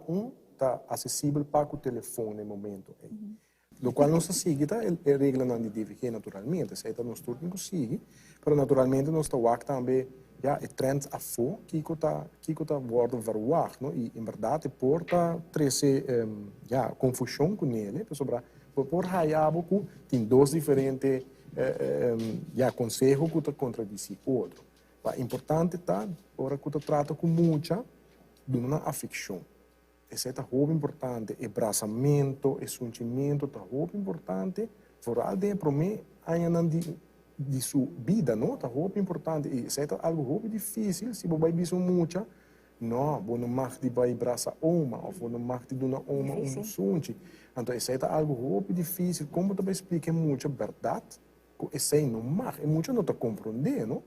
S12: tá acessível para o telefone no momento. Lo qual nós sigue tá é regra não de naturalmente, se tá nós tudo não sigue, mas naturalmente nós tá wak também é trend a fo que tá worden verwacht, no? E em verdade porta trece confusão com ele, por hayabo que tem dois diferentes conselhos que tá contradizem outro. O importante tá ora que tá trata com muita de uma afecção. Esse é muito importante, o abraçamento, o sentimento tá muito importante, por alguém para mim ainda de sua vida, não? Tá muito importante e se é algo muito difícil, se você vai muito, não, você não mag de vai abraçar uma ou você não mag de dar uma sunte. Então isso é algo muito difícil, como tu vai explicar muito verdade, que isso não mag, e muito não tá compreender, não?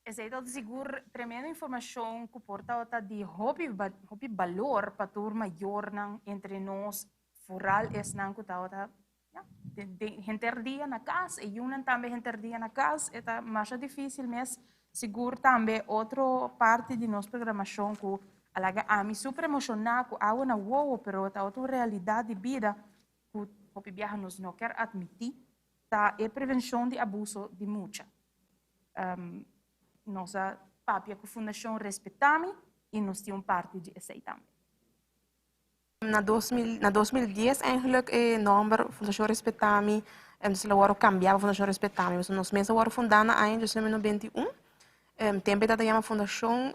S2: Esse é seguro tremenda informação que porta de hobby valor para tur maior entre nós, foral es não que tá gente dia na casa e uma também gente dia na casa é mais difícil, mas seguro também outra parte de nossa programação que a mim super emocionar que há uma pero tá outra realidade de vida que o viaja nos não quer admitir tá é prevenção de abuso de mucha. Nossa papia com Fundação Respeitame e nós temos parte de essa também.
S13: Na 2010 eigenlijk number Fundação Respetami, dus la waro cambiava Fundação Respetami, mas nós mesmo waro fundada em 2021. Tempo da chama Fundação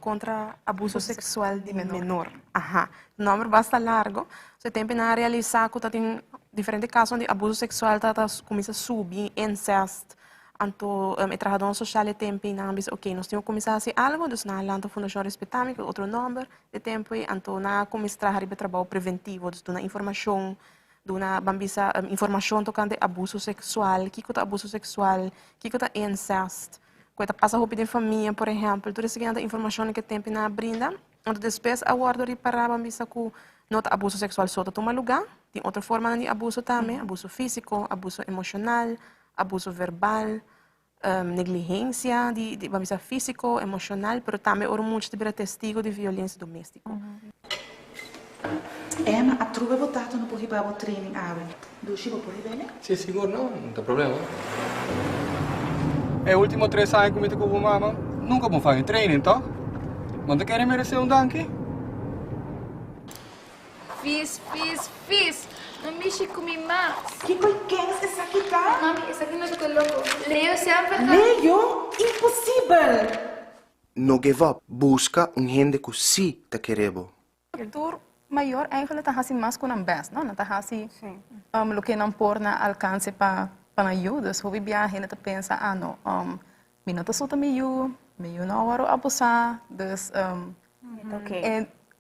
S13: contra abuso sexual de menor. Aha. O número bastante largo. Se tempo na realizar que tem diferentes casos de abuso sexual, tá começa a subir, incest. Anto trabalhador social de tempo na bis ok, nós temos que começar a fazer algo, dus na lanta Fundação Respetami, que é outro número de tempo, anto na começar a fazer trabalho preventivo, dus na informação, na bambisa informação tocante abuso sexual, que é abuso sexual, que é incest, que passa roupa de família, por exemplo, tudo isso que é informação que tempo na brinda, anto depois a guarda de para bambisa que não abuso sexual só toma lugar, tem outra forma de abuso também, abuso físico, abuso emocional, abuso verbal, negligência de físico, emocional, mas também há muitos testigo de violência doméstica.
S14: Emma, a truva votato no puhi babo training ave. Dushi bo puhi bene?
S15: Sì, sicuro no, non c'è problema. E ultimo 3 anni come te con mamma, nunca può fare training, to? Non te queri merecer un danke?
S16: Fiz. Não mexe comigo mais.
S14: Que coiquens essa aqui tá?
S16: Mami, essa aqui não é louco. Leo sempre.
S14: Leo? Impossível!
S17: No give up. Busca gente que sim te queremos.
S10: O tour maior eigenlijk está assim mais com o best, não? Está assim, o que não pôr na alcance para ajuda. Se você viaja, você pensa, não, não está só meio não hora abusar, dus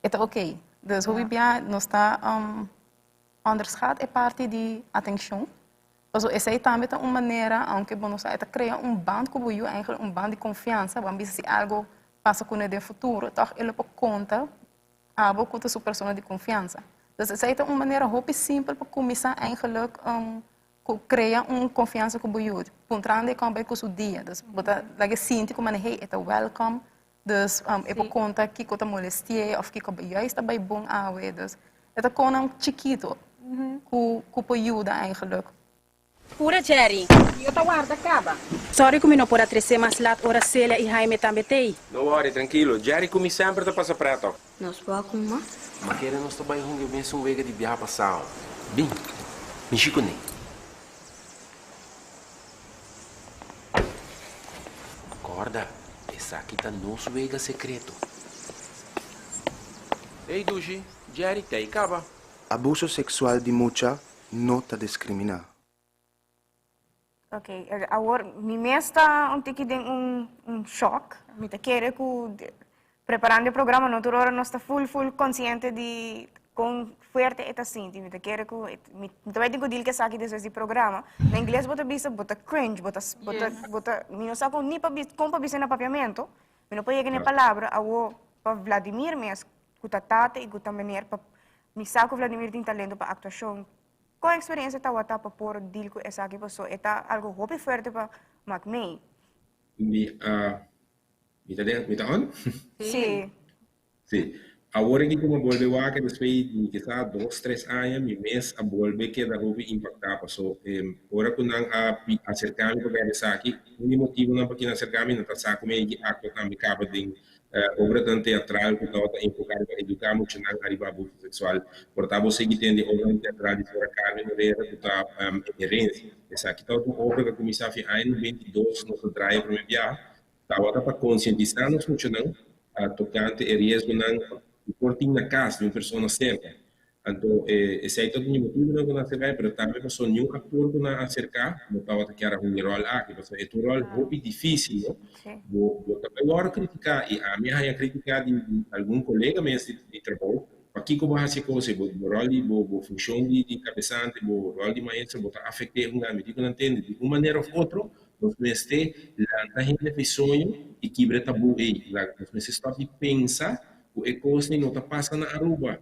S10: é ok. Dus hoe viaja, não está onderschat é parte de atenção. Also, essa é também uma maneira, aunque bom, nós criar band com você, eigenlijk band de confiança, vamos se algo passa com ele no futuro, então ele pode contar abo com a sua pessoa de confiança. Dus essa é uma maneira muito simples para começar eigenlijk criar confiança com você. Puntrande kan bij kusu dia, dus dat je sinti como hey, het welcome, dus eu pode contar que eu te molestie of que eu juist bij bom awe, dus het is gewoon chiquito. Que pode ajudar eigenlijk.
S18: Pura Jerry, eu te guarda acaba. Sorry que não pode trazer mais laat ora Celia e Jaime também tem.
S19: Não worry, tranquilo. Jerry come sempre te passa preto.
S18: Nós vamos com uma.
S19: Mas querem nós também eu penso vega de viajar passado. Bem, me chico nem. Acorda, essa aqui tá nosso vega secreto. Ei, Duji, Jerry, te acaba.
S17: Abuso sexual de mucha não te discrimina.
S3: Ok, agora, me está choque. Me quer que preparando o programa, não toda hora nós está full consciente de quão forte é assim. Me quer que me também tenho que dizer que desse programa. Na inglês bota bisa, bota cringe, bota me não sabe nem para bisa na papiamento. Me não pode chegar na palavra, para Vladimir mesmo, que tá tate e que tá maneira para me saco Vladimir tem talento para atuação. Qual a experiência está para pôr deal com essa aqui pessoa? É algo muito forte para Macmei.
S20: Me tá on?
S3: Sim.
S20: Sim. Agora que como volve a que depois de que está 2-3 anos, me mês a volve que da houve impactar so agora quando a acercar-me para essa aqui, o motivo não porque acercar-me não tá saco meio que acto também acaba de obra tanto teatral que está enfocado para educar muito na arriba abuso sexual. Portanto, você que tem de obra teatral de fora Carmen Moreira que está herência. Essa aqui está uma obra que começou a em 22 nosso drive para me viajar. Estava para conscientizar nos funcionários tocante o risco de portar na casa de uma pessoa certa. Então, esse é todo o motivo que nós temos, mas também para só nenhum ator que nós acercar, não estava a criar um rol aqui, porque é um rol muito difícil, não? Vou também agora criticar, e a minha ia criticar de algum colega mesmo de trabalho, aqui como essa coisa, o rol de função de cabeçante, o rol de maestro, vou afetar um amigo que não entende, de uma maneira ou outra, nós precisamos lançar gente de sonho e quebrar tabu aí, nós precisamos de pensar o que coisa não está passando na Aruba.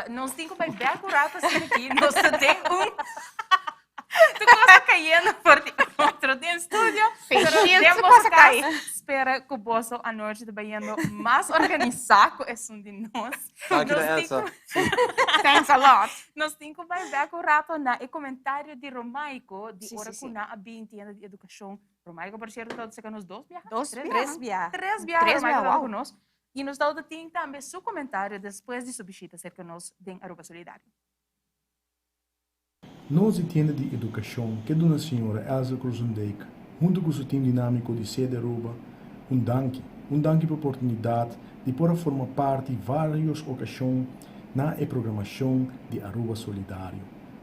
S2: Nós temos que bem curado assim aqui. Nós temos Tu cosa cayendo por ti outro de estúdio.
S3: Feijinho, tu cosa cair.
S2: Espera que o bosso à noite está baiando mais organizado esse um de nós.
S5: Dank je, Elsa.
S3: Thanks a lot.
S2: Nós temos que vai ver o rato na e comentário de Romaico de
S3: Sim,
S2: hora
S3: sim,
S2: que
S3: sim.
S2: na a entende de educação. Romaico, por certo, todos se que nos dois viajes.
S3: Três viagens.
S2: Três viagens,
S3: Três
S2: Romaico
S3: viagens,
S2: lá conosco. E nos dá também seu comentário depois de sua visita cerca nós de Aruba Solidário.
S12: Nós entendemos de educação que Dona Senhora Elsa Cruzendijk, junto com o seu time dinâmico de sede Aruba, danke pela oportunidade de poder formar parte de várias ocasiões na programação de Aruba Solidário.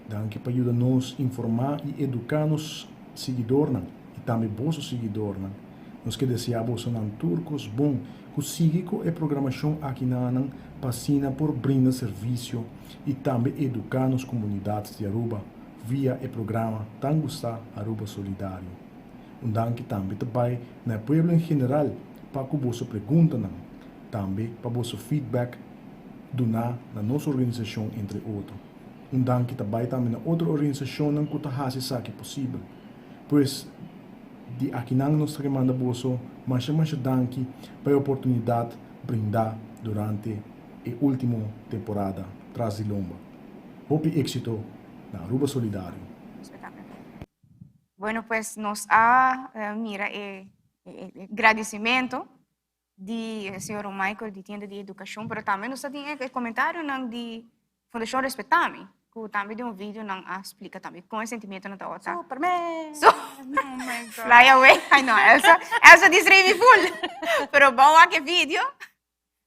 S12: Danke para ajudar-nos a informar e educar nos seguidores e também vossos seguidores. Nós que desejamos um turcos bom que siga com a programação aqui na Passina por brindar serviço e também educar nas comunidades de Aruba via o programa Tangusta Aruba Solidário. Danke também na povo em geral para que você pergunta também para você feedback donar na nossa organização entre outros. Danke também na outra organização que está fazendo isso possível. Pois de aqui nós remanda você mais danke pela oportunidade brindar durante a última temporada tras de Lomba. Hope êxito na Aruba Solidário.
S3: Bueno, pues nos ha, mira, agradecimento de senhor Michael de tienda de educação, pero também nos tem o comentário de Fundação Respetame, que também de vídeo não explica também com o sentimento na outra.
S2: Superman!
S3: Oh my God. Fly away. I know, Elsa distraiu full. Pero bom aquele vídeo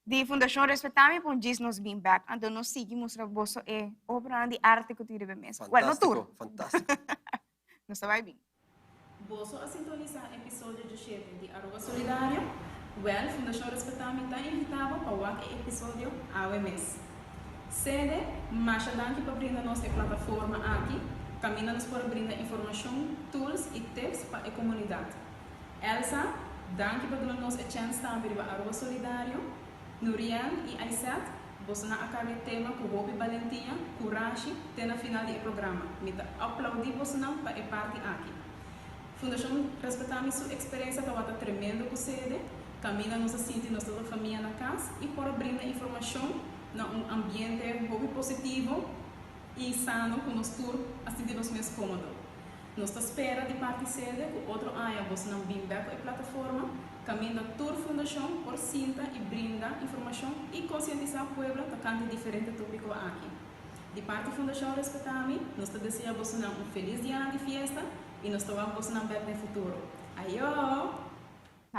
S3: de Fundação Respetame para diz nos bem back. Então nós seguimos a vossa obra de arte que tive mesmo. Well, no tour.
S5: Fantástico.
S3: Não vai bem.
S11: Boso a sintonizar episódio de chefe de Aruba Solidário. Well, Fundação Respetame está invitada para o episódio ao mês. Sede, mas danke para brindar nossa plataforma aqui. Caminhamos para brindar informação, tools e tips para a comunidade. Elsa, danke para dar-nos a chance também para Aruba Solidário. Nurian e Aisat, você não acaba o tema com Hope Valentia, coragem, tem na final do programa. Me aplaudir você não para a parte aqui. Fundação Respetame sua experiência estava tremendo com sede. Caminha nos assiste nossa família na casa e para brindar informação na ambiente hobby positivo e sano com nos tour assim de nos mais cômodo. Nós espera de parte sede com outro área você não bem back a plataforma caminha tour fundação por cinta e brinda informação e conscientizar o povo tocante diferentes tópicos aqui. De parte Fundação Respetame, nós desejamos você um feliz dia de festa e nós tomamos você não no futuro. Aiô!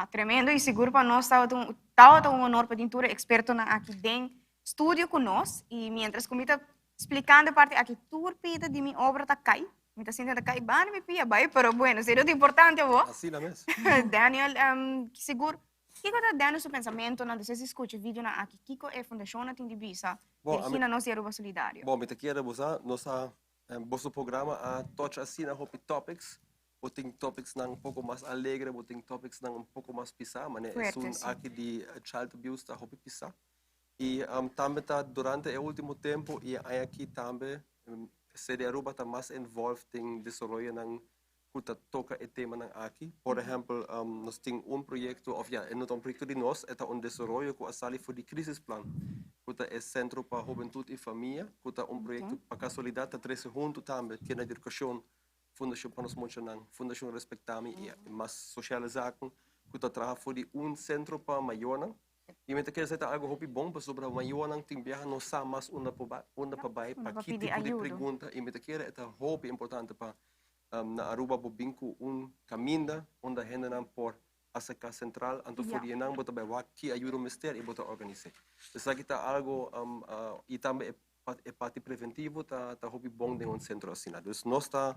S3: Tremendo e seguro para nós, está um honor para tintura experto aqui dentro estúdio conosco e mientras que me está explicando a parte aqui tour pita de minha obra está cai, me está sentindo cai bem me pia bem, pero bueno, seria importante eu.
S5: Assim na mesmo.
S3: Daniel, seguro. Que coisa Daniel seu pensamento na você escuta vídeo na aqui, que é fundação na tinha visa. Dirigina nós e Aruba Solidário.
S5: Bom, me te quero usar nossa nosso programa a touch assim na Hope Topics. Tem topics um pouco mais alegre, tem topics um pouco mais pisar, mas é aqui de child abuse da Hope pisar. E também tá durante o último tempo e aqui também sede Aruba está mais envolved em desenvolver ng kuta toca o tema ng aqui. Por exemplo, nós temos projeto, não é projeto de nós, é desenvolvimento que asali for de crisis plan. Kuta é centro para juventude e família, kuta projeto para casualidade, três junto também, que na educação Fundação para nos mencionar, Fundação Respetame e mais socializado, que trabalha for de centro para maior. E me quer dizer algo bom sobre o maior tem viajar não só mais uma para baixo para que tipo de pergunta e me quer é hope importante para na Aruba bobinco caminho onde a gente não por a seca central anto for de não bota bem que ajuda o mistério e bota organizar. Isso aqui está algo e também é parte preventivo tá hobby bom de centro assim. Então nós está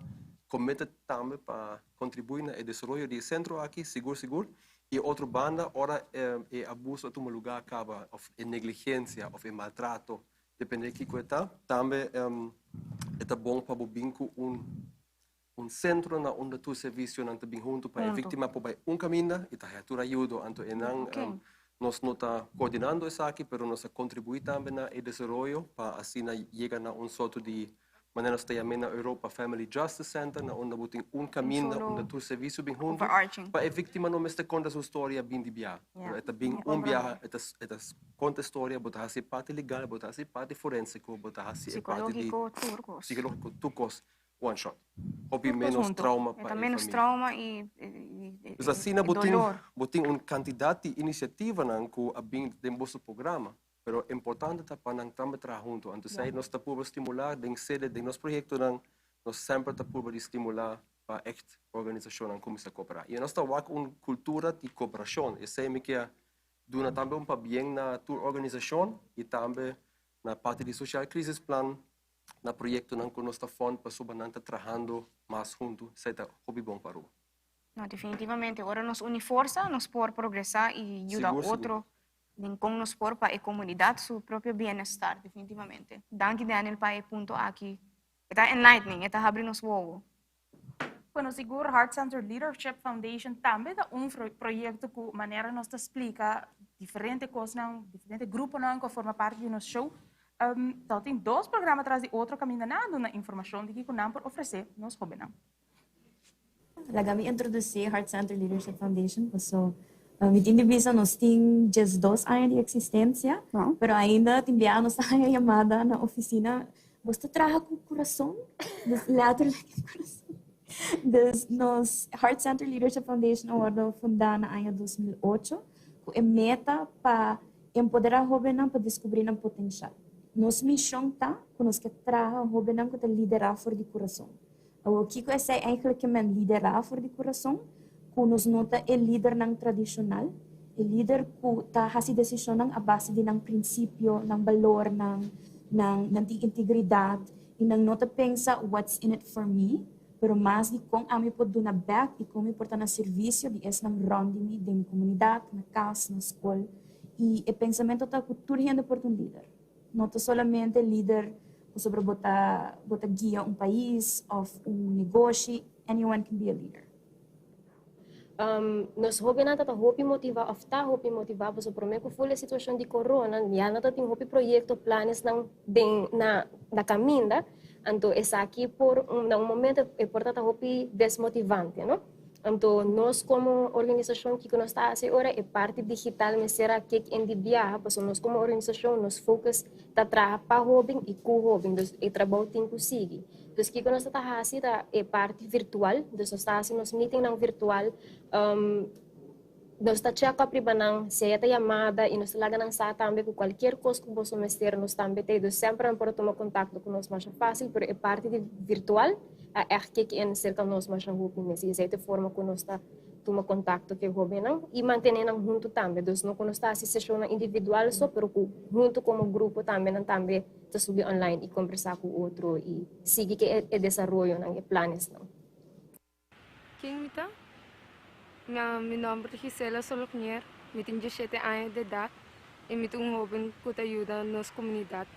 S5: committed também para contribuir no desenvolvimento do centro aqui seguro e outra banda ora é abuso de um lugar acaba ou negligência ou maltrato depende de que está também é bom para bobinco centro na onde tu serviço não bem junto para a vítima para caminho e tá tu ajuda anto nós não está coordenando isso aqui, mas nós contribuímos também no desenvolvimento para assim chegar a sorte de Mas nós temos na Europa Family Justice Center, na onde tem caminho, onde tu serviço bem junto.
S3: Overarching.
S5: Para a vítima não mesmo conta sua história bem de viagem. É bem viagem, é conta história, botar se parte legal, botar se parte forensico, botar se parte de psicológico, turcos, one shot. Hobby menos trauma para a família.
S3: Menos trauma e
S5: Então assim, botem quantidade de iniciativa que a bem dentro do programa. Pero importante é para nós também trabalhar junto. Então, nós estamos estimular, em sede de nosso projeto, nós sempre estamos estimular para a organização como se cooperar. E nós estamos com uma cultura de cooperação. E sei que duna também para bem na tua organização e também na parte de social crisis plan, na projeto que nós estamos para subir trabalhando mais junto. Isso é hobby bom para o.
S3: Não, definitivamente. Agora nos une força, nos por progressar e ajudar outro. Com nos por para a comunidade seu próprio bem-estar, definitivamente. Danke, Daniel, para o ponto aqui. Está enlightening, está abrindo os olhos.
S2: Bueno, seguro Heart Center Leadership Foundation também é projeto que maneira nós explica diferentes coisas, diferentes grupos que formam parte do nosso show. Então, tem 2 programas atrás de outro caminho na informação de que nós por oferecer nos hobby.
S21: Kami introduzi Heart Center Leadership Foundation, so mitindibisa nos tem just 2 anos de existência, pero ainda enviamos a chamada na oficina. Você trabalha com o coração? Later com o coração. Nos Heart Center Leadership Foundation agora fundada na ano 2008, com a meta para empoderar jovens para descobrir o potencial. Nossa missão está com nós que trabalhar jovens para liderar fora do coração. O que é eigenlijk liderar fora do coração? Que nos nota é líder não tradicional, é líder que está fazendo decisão a base de um princípio, um valor, de integridade, e não nota pensa what's in it for me, pero mais de como a mim pode dar back e como pode dar serviço de esse não ronde me na comunidade, na casa, na escola, e o pensamento está que tudo é por um líder, não somente líder sobre botar guia país ou negócio, anyone can be a leader.
S22: Nos hobby nata hopi motiva afta hopi motiva so prome ko full situação de corona ya nata tem hopi projeto planes na caminda anto essa aqui por momento é portata hopi desmotivante, no? Anto nós como organização que nós está assim ora é parte digital mas será que em dia passo nós como organização nos focus ta trabalhar para hobby e com hobby dus e trabalho tem que seguir. Dus que nós está assim é parte virtual, dus nós está assim nos meeting não virtual, nós está check up ribanang se esta chamada e nós laga nang sa também com qualquer coisa que você mestre nós também tem, dus sempre para tomar contato com nós mais fácil, pero é parte de virtual, é que em cerca nós mais rápido, mas essa forma que nós está tomar contato com o governo e manter nang junto também, dus não nós está assim sessão individual só, pero junto como grupo também também te subir online e conversar com outro e seguir que é desenvolvimento ng planos não.
S23: Quem me tá? Meu nome é Gisela Solocnier, eu tenho 17 anos de idade e eu tenho jovem que ajuda nossa comunidade.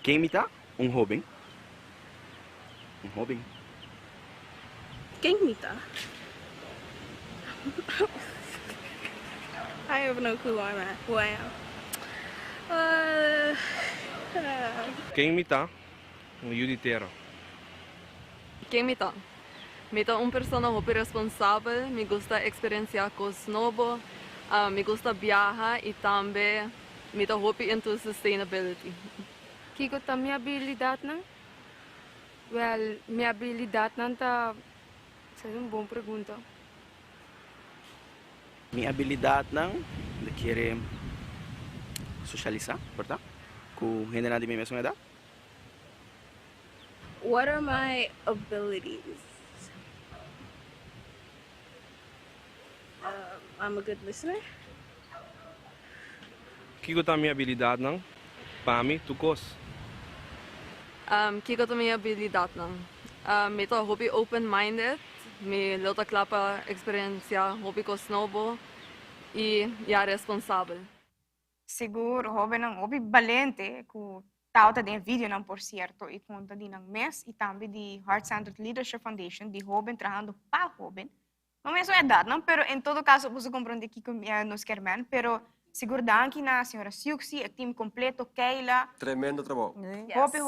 S17: Quem me tá? Jovem? Jovem?
S23: Quem me tá? I have no clue who I am.
S17: Quem me tá? Juditero.
S24: Quem me tá? Me tá persona muito responsável, me gusta experienciar coisas novas, me gusta viajar e também me tá muito into sustainability.
S23: Kiko tá minha habilidade não? Well, minha habilidade não tá... Essa é uma boa pergunta.
S17: Minha habilidade não de querer socializar, verdade? Com gente de minha mesma idade.
S23: What are my abilities? I'm a good listener.
S17: Kiko tá minha habilidade não? Para mim, tu cos.
S24: Kiko tá minha habilidade não? Me tá hobby open-minded, me luta clapa experienciar hobby coisas novas e responsável.
S3: Seguro, hobby valente, que tauta de vídeo não por certo e conta de ng MES e também de Heart Center Leadership Foundation de jovem trabalhando para jovem. Não é só a idade, não, pero em todo caso você compreende que nos querem, pero seguro danke na senhora Siuxi, o time completo, Keila.
S5: Tremendo trabalho.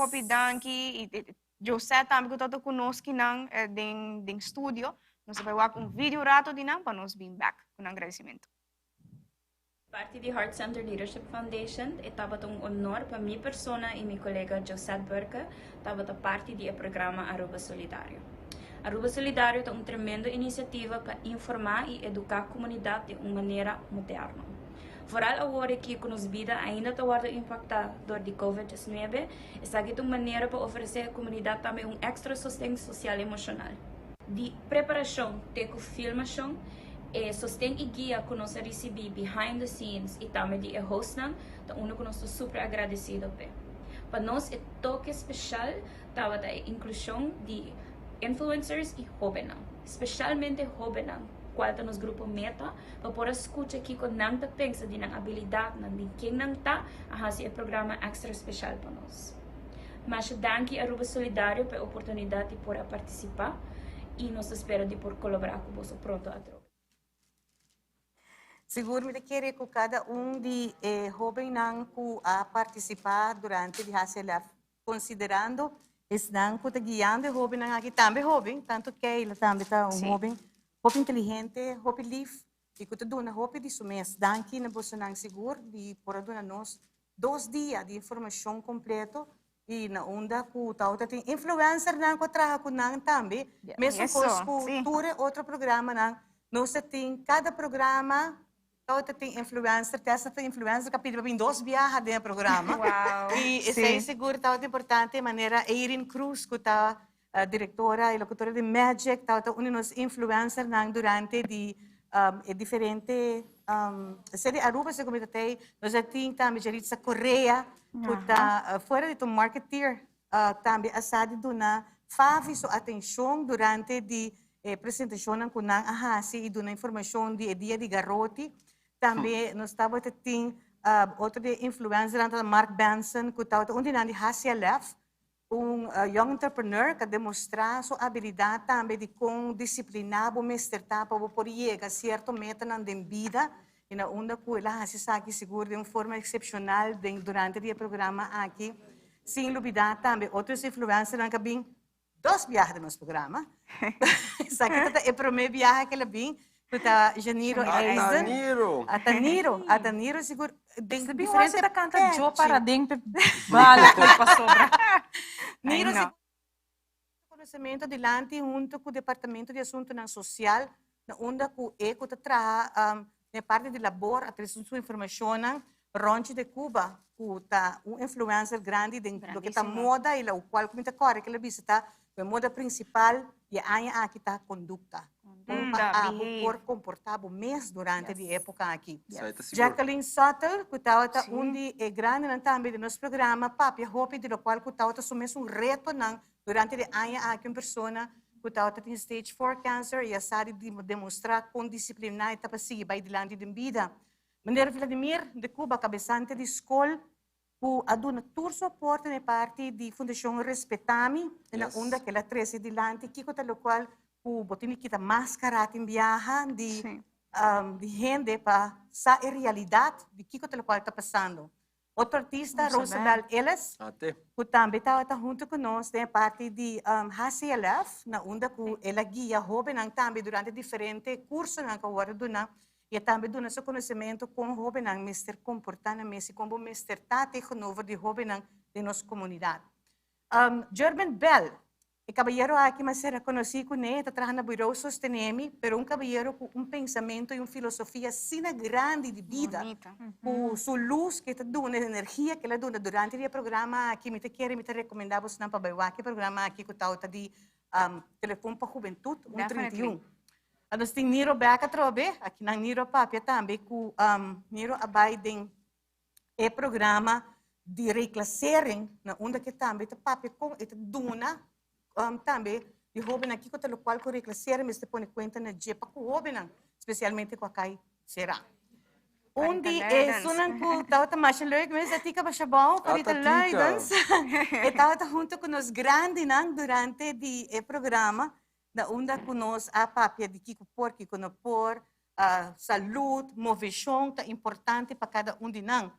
S3: Hopi danke e José também que está conosco nang ding estúdio. Nós vai ver vídeo rato de nang para nós vir back com agradecimento.
S1: Parte de Heart Center Leadership Foundation, estava um honor para minha persona e meu colega José Burke, estava parte do programa Aruba Solidário. Aruba Solidário é uma tremenda iniciativa para informar e educar a comunidade de uma maneira moderna. Vooral agora que a nossa vida ainda está impactada por a COVID-19, essa é uma maneira para oferecer à comunidade também extra sustento social e emocional. De preparação, de filmação, sustém e guia que nós recebemos behind the scenes e também de host, então que nós estamos super agradecidos. Para nós, é toque especial a inclusão de influencers e jovens, especialmente jovens, qual está nos grupo meta, para poder escutar aqui com não pensa de na habilidade, de quem não está, a fazer programa extra especial para nós. Mas danke a Aruba Solidário pela oportunidade de poder participar e nós esperamos de poder colaborar com você pronto a troca.
S4: Seguro me querer que cada de jovens que a participar durante a HCLF, considerando estão que guiando jovens aqui também jovem, tanto que ele também está jovem inteligente, jovem livre, e que está dando jovem de mês. Danke na bolsa seguro de por dar nós 2 dias de informação completa e na onda que tem influencer que trabalha com nós também, mesmo com outro programa nós tem cada programa tem influencer, tem influencer que pede 2 viagens dentro do programa.
S3: Wow.
S4: E isso é seguro, é importante de maneira Erin Cruz, que está diretora e locutora de Magic, está um dos influencers durante de diferente série Aruba, se como tem, nós temos também Jaritza Correa, que está fora de marketeer, também a sede dona fave sua atenção durante de apresentação com a Hasi e dona informação de dia de garoti. Também nós estávamos tendo outro de influencer, Mark Benson, que estava onde na HCLF, young entrepreneur que demonstra sua habilidade também de com disciplinar, mestrtar para poder chegar a certa meta na vida e na onda que ela se aqui seguro de uma forma excepcional durante o programa aqui. Sem dúvida também outros influencers que vêm 2 viagens no nosso programa. Essa aqui é a primeira viagem que ela vem. Está Janiro Eisen. Ataniro seguro.
S2: Diferente da canta Joe para dentro. Vale, para sobra.
S4: Niro seguro. Conhecimento dilante junto com o Departamento de Assuntos Social, na onda que ECO trabalha na parte de labor, a trazer sua informação, Ronchi de Cuba, que está influencer grande do que está moda e o qual como está corre que ele visita a moda principal e a aqui está conduta. Por comportado mês durante a época aqui. Jacqueline Suttle, que estava é grande também do nosso programa, papi, hope do qual que estava assumindo reto durante a ano aqui uma pessoa que estava tem stage 4 cancer e a sabe demonstrar com disciplina e estava seguir vai dilante de vida. Maneira Vladimir de Cuba, cabeçante de escola, que aduna todo suporte na parte de Fundação Respetami, na onda que ela traz dilante, que o qual o botini kita máscara em viagem de gente para saber a realidade de que o qual está passando. Outro artista, Rosabel Ellis, que também está junto conosco, tem parte de HCLF, na onda que ela guia jovens também durante diferentes cursos que agora dona e também dona seu conhecimento com jovens, mister comportando, mesmo como mister tate novo de jovens de nossa comunidade. German Bell, o caballero aqui, mas era conhecido com ele, está trabalhando na Bureau Sostenemi, pero um caballero com pensamento e uma filosofia sina grande de vida, com sua luz que está dando, energia que ela dá durante o programa aqui, me recomendava os não para o programa aqui que está de telefone para a juventude, 131. Nós temos Niro Beca Trobe, aqui na Niro Papia também, com Niro Abaiden, é programa de reclassering, na onda que também está papia com esta duna, também de jovem aqui, com o qual que reclassering, mas põe conta na jepa com jovem, especialmente com a cai será. Onde é sunan ko tawta mashaloi mas atika ba shabao parita leidens. E tawta junto com os grandes durante o programa na onda com nós a papia de Kiko Porky com o por saúde, movição tá importante para cada de nós.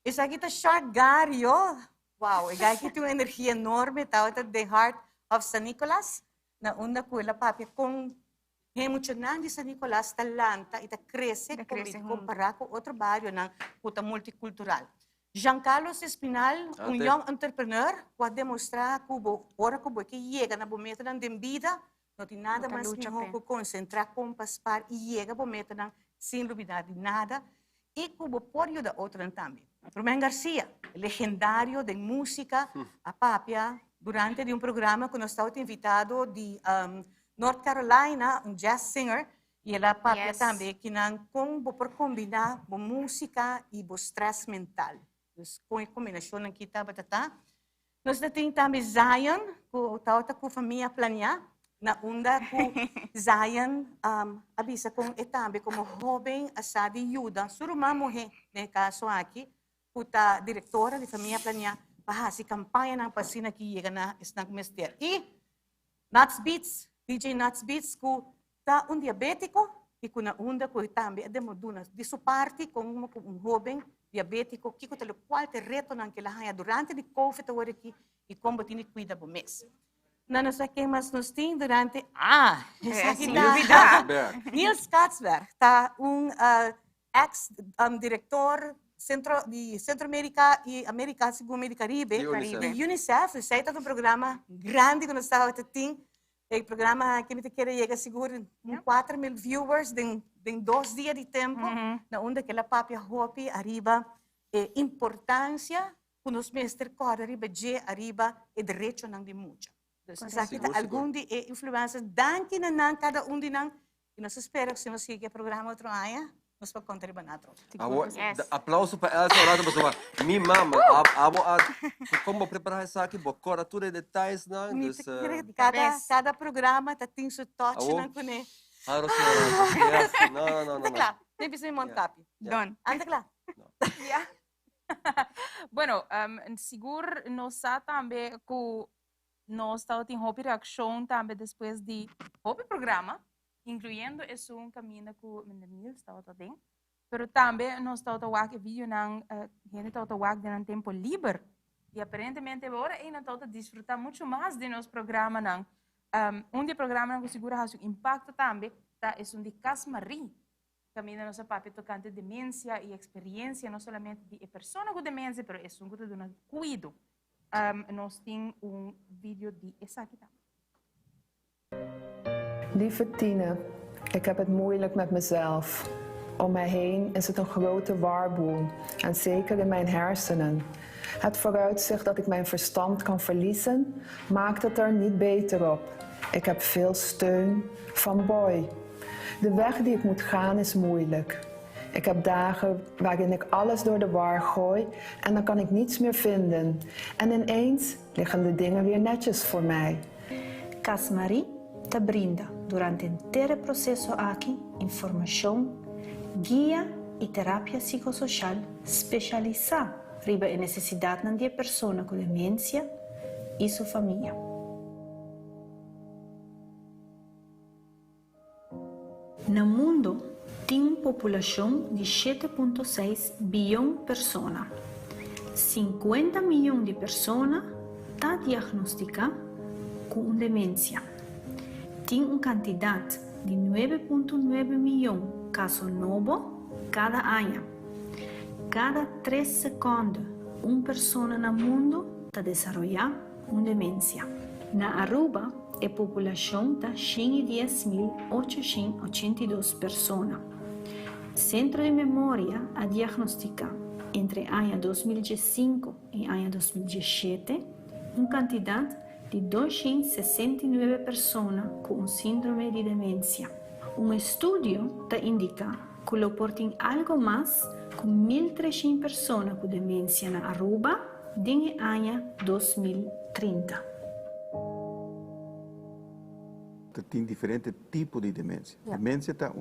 S4: Essa aqui tá Shark Gario, Wow, e kaya kita yung energia enorme, tawag The Heart of San Nicolas, na una ko la papi, kung emocionante di San Nicolas, talanta, ita cresce compara com outro bairro ng puta multicultural. Giancarlos Espinal, young entrepreneur, pode demonstrar que ora que chega na bometa ng dembida, não tem nada mais que concentrar com paspar e chega a bometa ng sem dúvida de nada, e cubo por da outra também. Rubén Garcia, legendário de música, a papia, durante de programa que nós estávamos invitado de North Carolina, jazz singer, e ela papia também, que não por combinar música e stress mental. Com a combinação aqui está batata. Nós temos também Zion, com a família planear, na onda com Zion, avisa com também como jovem asa de ajuda, suruma morrer, no caso aqui, a diretora de família planear, para se campanha na pasina que chega na snack mester. E Nuts Beats, DJ Nuts Beats, que está diabético, e com a onda que também de sua parte com jovem diabético, que o qual te reto naquela raia durante de COVID agora aqui e como tem que cuidar do mês. Não sei quem mais nos tem durante Niels Katzberg, tá ex-diretor de Centro-América e América Segundo e Caribe, de UNICEF, isso aí está um programa grande que nós estamos tendo. O programa que me quer chegar seguro 4.000 viewers em 2 dias de tempo, na onde aquela papia hopi arriba importância que nos mestres corre arriba de arriba e direito não de muita. Então, aqui está algum de influências danke na cada de nós e nós esperamos que se nós seguir o programa outro ano, nós vamos contribuir na outro.
S5: Aplauso para Elsa Orado, pessoal. Minha mama, como preparar isso aqui, bocora tudo detalhes não.
S4: Cada programa tem seu toque na cune.
S5: Não.
S4: Anda lá, nem precisa me montar.
S3: Don.
S4: Anda lá.
S2: Bueno, seguro nós também que nós estamos em hobby reação também depois de hobby programa, incluindo esse caminho que o Mendemil estava também, pero também nós estamos a ver vídeo na gente está a ver em tempo livre e aparentemente agora ainda estamos a desfrutar muito mais de nosso programa não. De programa que seguro has um impacto também tá é de Casmarie. Caminho nossa papel tocante demência e experiência não somente de pessoa com demência, pero é um grupo de cuido. Nós temos vídeo de essa aqui também.
S6: Lieve Tine, ik heb het moeilijk met mezelf. Om mij heen is het een grote warboel en zeker in mijn hersenen. Het vooruitzicht dat ik mijn verstand kan verliezen, maakt het er niet beter op. Ik heb veel steun van Boy. De weg die ik moet gaan is moeilijk. Ik heb dagen waarin ik alles door de war gooi en dan kan ik niets meer vinden. En ineens liggen de dingen weer netjes voor mij.
S7: Casmarie te brinda durante o inteiro processo aqui informação, guia e terapia psicossocial especializada riba a necessidade de pessoa com demência e sua família. No mundo, tem uma população de 7,6 bilhões de pessoas. 50 milhões de pessoas estão diagnosticadas com demência. Tem uma quantidade de 9,9 milhões de casos novos cada ano. Cada 3 segundos, uma pessoa no mundo está desenvolvendo uma demência. Na Aruba, a população está 110.882 pessoas. Centro de Memória a diagnosticar entre ano 2005 e ano 2017 uma quantidade de 269 pessoas com síndrome de demência. Estudo está indica que lo portem algo mais com 1.300 pessoas com demência na Aruba desde o ano 2030.
S8: Tem diferentes tipos de demência. Demência está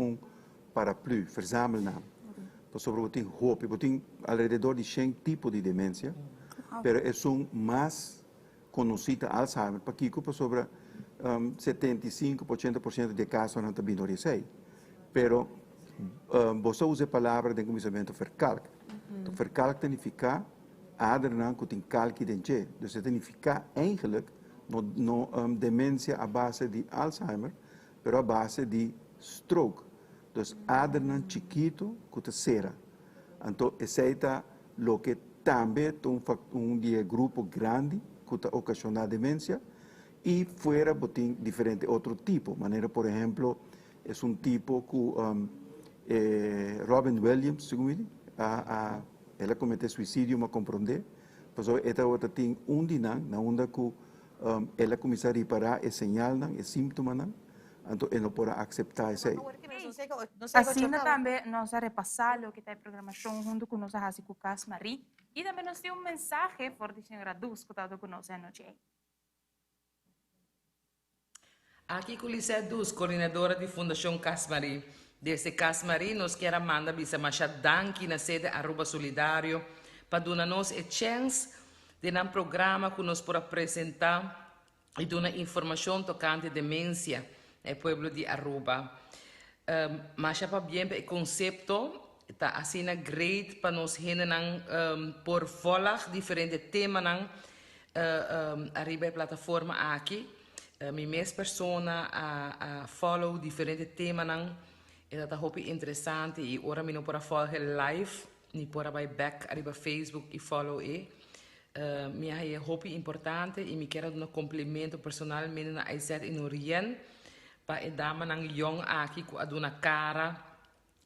S8: paraplu, verzamelnaam. Sobre o tem hope, o tem alrededor de 100 tipos de demência, pero é mais conhecida Alzheimer, para que sobre 75-80% de casos não também não recebem. Pero você usa a palavra de começamento verkalk. Verkalk significa aderen que tem calque dentje. Dus het significa eigenlijk no demência a base de Alzheimer, pero a base de stroke. Dus aderen chiquito que te cera. Então, esse é o que também tem grupo grande que te ocasiona demência e fora tem diferente outro tipo. Maneira, por exemplo, é tipo que Robin Williams, segundo ela cometeu suicídio, mas compreender. Pois esta outra tem dinam, na onda que ela começa a reparar e sinal, e síntoma, então ela pode aceitar isso aí.
S2: Assim também nós vamos repassar o que está em programação junto com nossa Hasi Kukas Marie. E também nós temos mensagem por a senhora Dus que está conosco essa noite.
S9: Aqui com Lisa Dus, coordenadora de Fundação Casmari. Desde Casmari, nós queremos mandar bisa danki na sede Aruba Solidário para dar-nos a chance de um programa que nós podemos apresentar e dar informação tocante demência no pueblo de Aruba. Mas para bem o conceito está assim great para nós por falar diferentes temas arriba a plataforma aqui. Mi mes persona a follow diferentes temas e dat hoop interessante e ora mi non pora volgen live ni pora bij back arriba Facebook e follow mi ha hoop importante e mi quero un complimento personalmente na Aizet in Orient pa e dama nang young aqui com a dona cara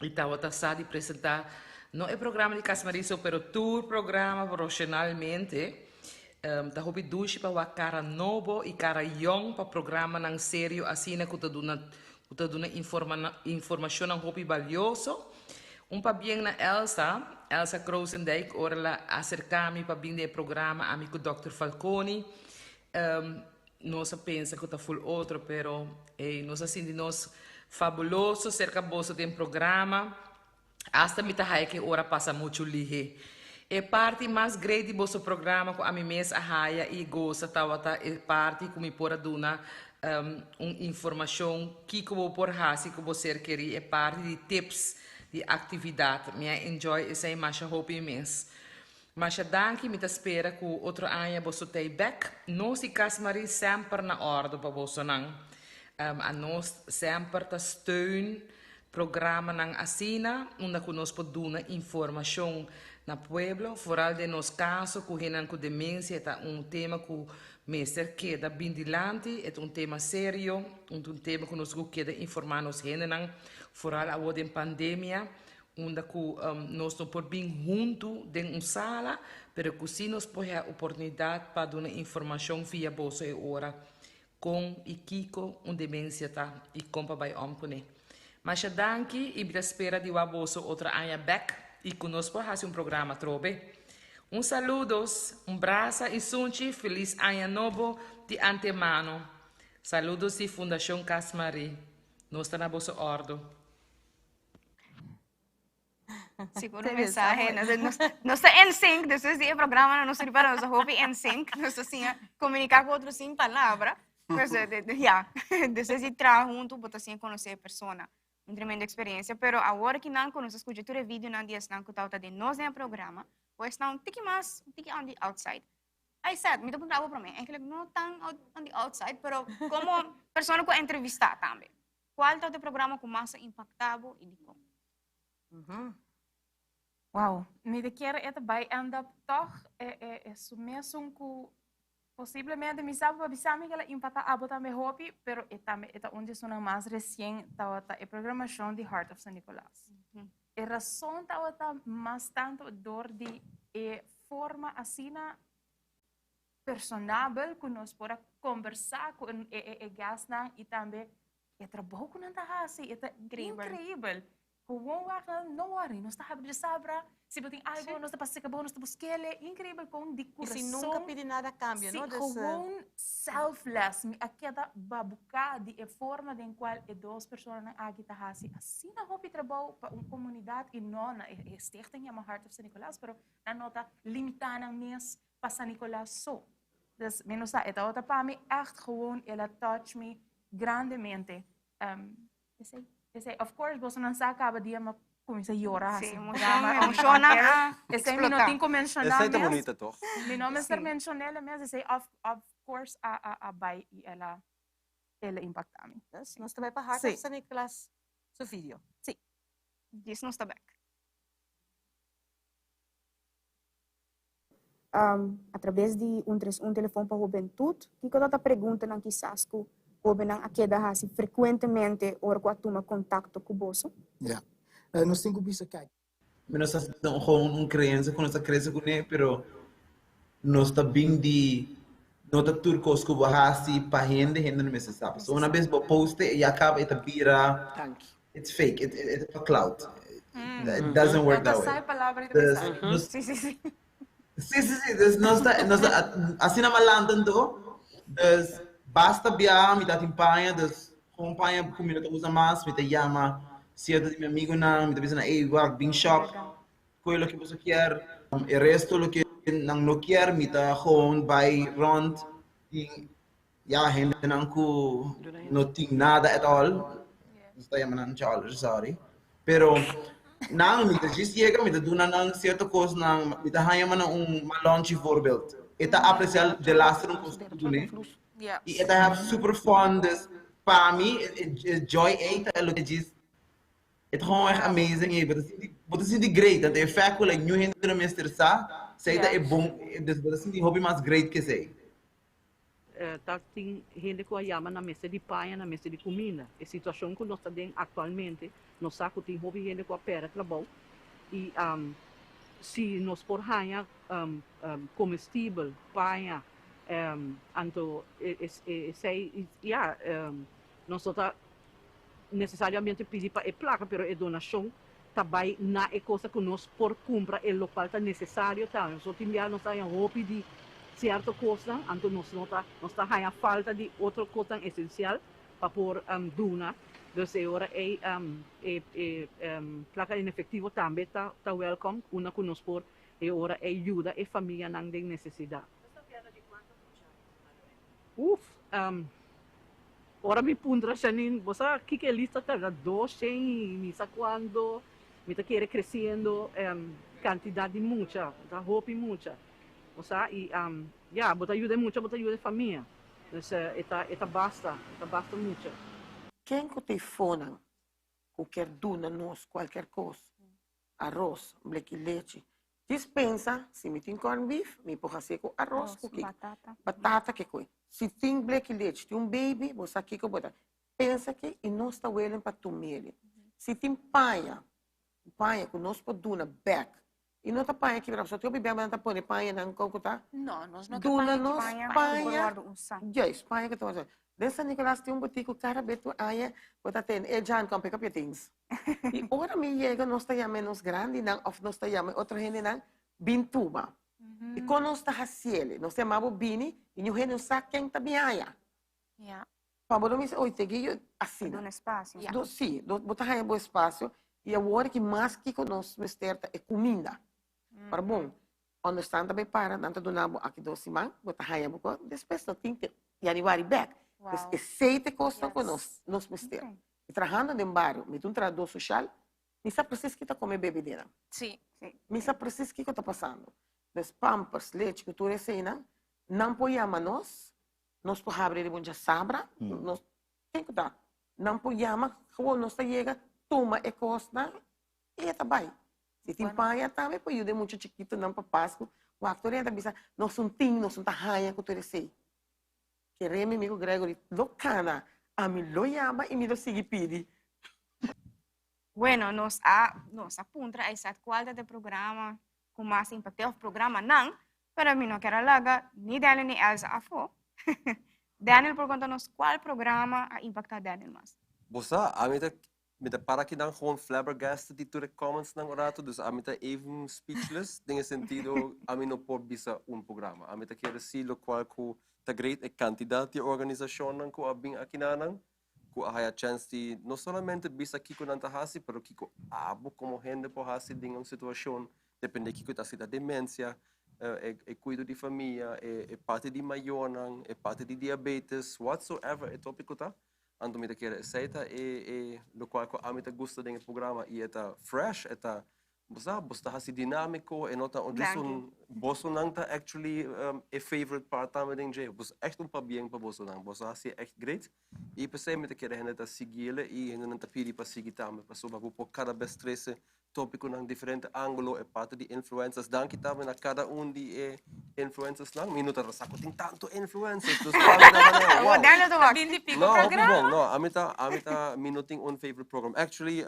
S9: e tawata sa di presentar no é programa de Casmariso pero tour programa profissionalmente da hopi dushi pa wa cara novo e cara young pa programa nang sério assim na kuta duna informação nang hopi valioso pa bien na Elsa Kroosendijk ora la acercami pa bien de programa amigo Dr. Falconi nós pensa que tá full outro pero nós assim de nós fabuloso cerca bolso de programa hasta mita hai que ora passa muito lihe. É parte mais grande do nosso programa com a mim mesma a raia e gosta tawata é parte que me pora duna informação que como por hasi que você querer é parte de tips de atividade me enjoy essa imagem hope imenso mas danke me espera que outro ano você tem back nós e Casmari sempre na ordem para você não a nós sempre tá steun programa nang asina onde que nós podemos informação na pueblo, vooral de nos caso que hinan com demência é tema que meester queda bem dilante, é tema sério, tema que nós queda informar nos hinan, vooral a de pandemia, onde que nós não por bem junto de sala, pero que sim nós pode a oportunidade para dar informação via bolsa e hora com e Kiko demência e compa by ompone. Mas danke e me espera de bolsa outra anha back. E conosco faz programa trobe. Saludos, braça e sunchi, feliz ano novo de antemano. Saludos de Fundação Casmari. Nós estamos na vossa ordem.
S3: Seguro mensaje, não está em sync, desde esse programa não se para nós hope em sync, nós assim comunicar com outros sem palavra, mas desde esse trabalho junto, botar assim conhecer a pessoa. Tremenda experiência, pero agora que não conheço escutar tudo vídeo não dias não que de nós no programa, pois não tiki mais tiki on the outside. I said, me perguntava para mim, eigenlijk não tão on the outside, pero como pessoa que entrevistar também. Qual é o programa que mais impactava e de como?
S2: Wow, me de quer het bij end up toch é mesmo que possivelmente me sabe avisar que ela impacta a botar me hobby, pero também é onde sou mais recém tawata a programação de Heart of St. Nicholas. A razão tawata mais tanto dor de forma assim personável que nós podemos conversar com o gasna e também o trabalho que nós fazemos é incrível. Gewoon wachten, no worry, nós estamos de sabra. Se você tem algo, nós estamos secando, nós estamos buscando, incrível com de coração.
S4: E se nunca pedir nada a cambio, não?
S2: Gewoon selfless, me aquela babuca de forma de qual duas pessoas aqui tá assim. Assim na hobby trabalho para uma comunidade e não na stichting ja Heart of St. Nicholas, pero na nota limitada ang mês para St. Nicholas so. Dus menos esta outra para mim echt gewoon ela touch me grandemente. Of course, você não acaba de começa a chorar.
S3: Sim,
S2: assim.
S3: emociona a
S2: Esse
S3: explotar.
S2: minutinho que mencionar
S5: Essa é
S2: mesmo.
S5: bonita, toch?
S2: Meu nome é mencionar mesmo. Esse of course, a bai e ela impacta-me.
S4: Nós também para
S2: Sim.
S4: sa Nicolas sa video.
S2: Sim.
S3: Diz não está back.
S13: Através de um telefone para a juventude, que cada pergunta não quizás que o jovem a queda assim frequentemente ou quando toma contato com o bolso.
S14: Yeah. Nós temos que pensar que nós estamos com uma criança, quando nós crescemos com ele, pero nós está bem de nota turcos que bahasi para gente não me sabe. So uma vez eu poste e acaba eta vira. It's fake. It's a cloud. It doesn't work that way.
S3: Sim, sim, sim.
S14: Sim. Nós assim na malandan do. Basta biar me dá timpanha, companhia comigo não usa mais, me chama, se é de meu amigo não, me diz na igual bem shop, coisa que você quer, o resto lo que não quer, me dá gewoon by rond, e ja, gente não tem nada at all, está chamando Charles, sorry, pero não, me dá just chega, me dá duna não certa coisa não, me dá chamando launch voorbeeld, eta apreciar de lastro coisa do né.
S2: Yeah.
S14: E ela é super fun, dus para mim, Joy 8, ela diz, é gewoon echt amazing, but it's really great, dat é effect, like, new gente não me estressar, sei dat é bom, dus dat is die hobby mais great que sei.
S15: Tá tem gente que chama na mesa de paia, na mesa de comida. A situação que nós temos atualmente, nós sabemos que tem hobby gente que opera trabalho e se nós por ganhar comestível, paia, anto não só tá necessariamente pedir para a placa, pero a donação também na é coisa que nós por comprar o local tá necessário tá, só tem nós tá em roupa de certa coisa, anto nós tá a falta de outra coisa essencial para por donar, então agora placa em efetivo também tá welcome, uma que nós por agora ajuda a família não tem necessidade. Ora me pundra Janine, você que é lista tá 200, misa quando me tá querer crescendo quantidade muita, tá roupa muita. Você e bota ajuda muita, bota ajuda a família. Então eta basta muito.
S16: Quem que telefona, qualquer duna nós, qualquer coisa, arroz, bleque leite, dispensa, se me tem corn beef, me pode fazer com arroz, com batata que coi. Se tem bleque leite, tem baby, você aqui que bota. Pensa que e nós está willing para tomar. Se tem paia que nós podemos dar back. E não está paia que só tem bebê, mas não põe paia não como tá?
S3: Não, nós não
S16: duna
S3: temos paia.
S16: Yes, paia que estamos. Dessa Nicolas tem botico cara beto aia, bota tem já não pick up your things. E ora me chega nós está menos grande não, of nós está outra gente não, bintuba. E quando nós está haciele, nós chamamos bini e o gente sabe quem está biaia.
S3: Yeah.
S16: Para você dizer, oi, tem assim.
S3: Dá um espaço.
S16: Sim, botar aí um espaço e a hora que mais que nós mesterta é comida. Para bom, understand também para nanto do nabo aqui do simão, botar aí um pouco, depois não tem que ir back. Então, aceita costa com nós mester. E trabalhando no bairro, me um trabalho social, me sabe preciso que está comer bebedeira.
S3: Sim.
S16: Me sabe preciso que está passando. Des pampers, leite, que tu recena, não podemos nós podemos abrir de sabra, nós tem que dar. Não podemos, quando nós chega, toma e costa e está bem. Se tem paia também, pode ajudar muito chiquito não para Páscoa. O actor ainda bisa, nós não tem, nós não tá raia que tu recei. Que reme amigo Gregory, loucana, a mim lo llama e me lo sigue pedi.
S3: Bueno, nos apunta a essa qualidade de programa, com mais impacto no programa, não, pero mim não quero largar, nem Daniel nem Elsa a fo. Daniel pergunta-nos qual programa a impactar Daniel mais.
S5: Você, a mim tá para que não gewoon flabbergasted de tudo comments não orato, dus a mim tá even speechless, tem sentido a mim não pode bisa programa. A mim tá querer decir qual que tá great a quantidade de organização não que abing aqui não. Que a chance de não somente bisa aqui com nanta hasi, pero que abo como gente por hasi de uma situação depende que está sendo demência, é cuido de família, é parte de maior, é parte de diabetes, whatsoever é tópico tá. Anto mita kere seita lo qual ko amita gusto ding programa e eta fresh eta bosta hasi dinamico e nota onde sun bosso nang ta actually a favorite part tam ding je bos echt pa bien pa bosso nang bosso hasi echt great e pensei mita kere heneta sigile e heneta pidi pa sigitame pa soba po cada vez stresse tópico nang diferente ângulo e parte de influências danke também na cada de influências lang minuto rasako ting tanto influências dos
S3: wow. Dalo to wak.
S5: No, programa. No, amita minuting un favorite program. Actually,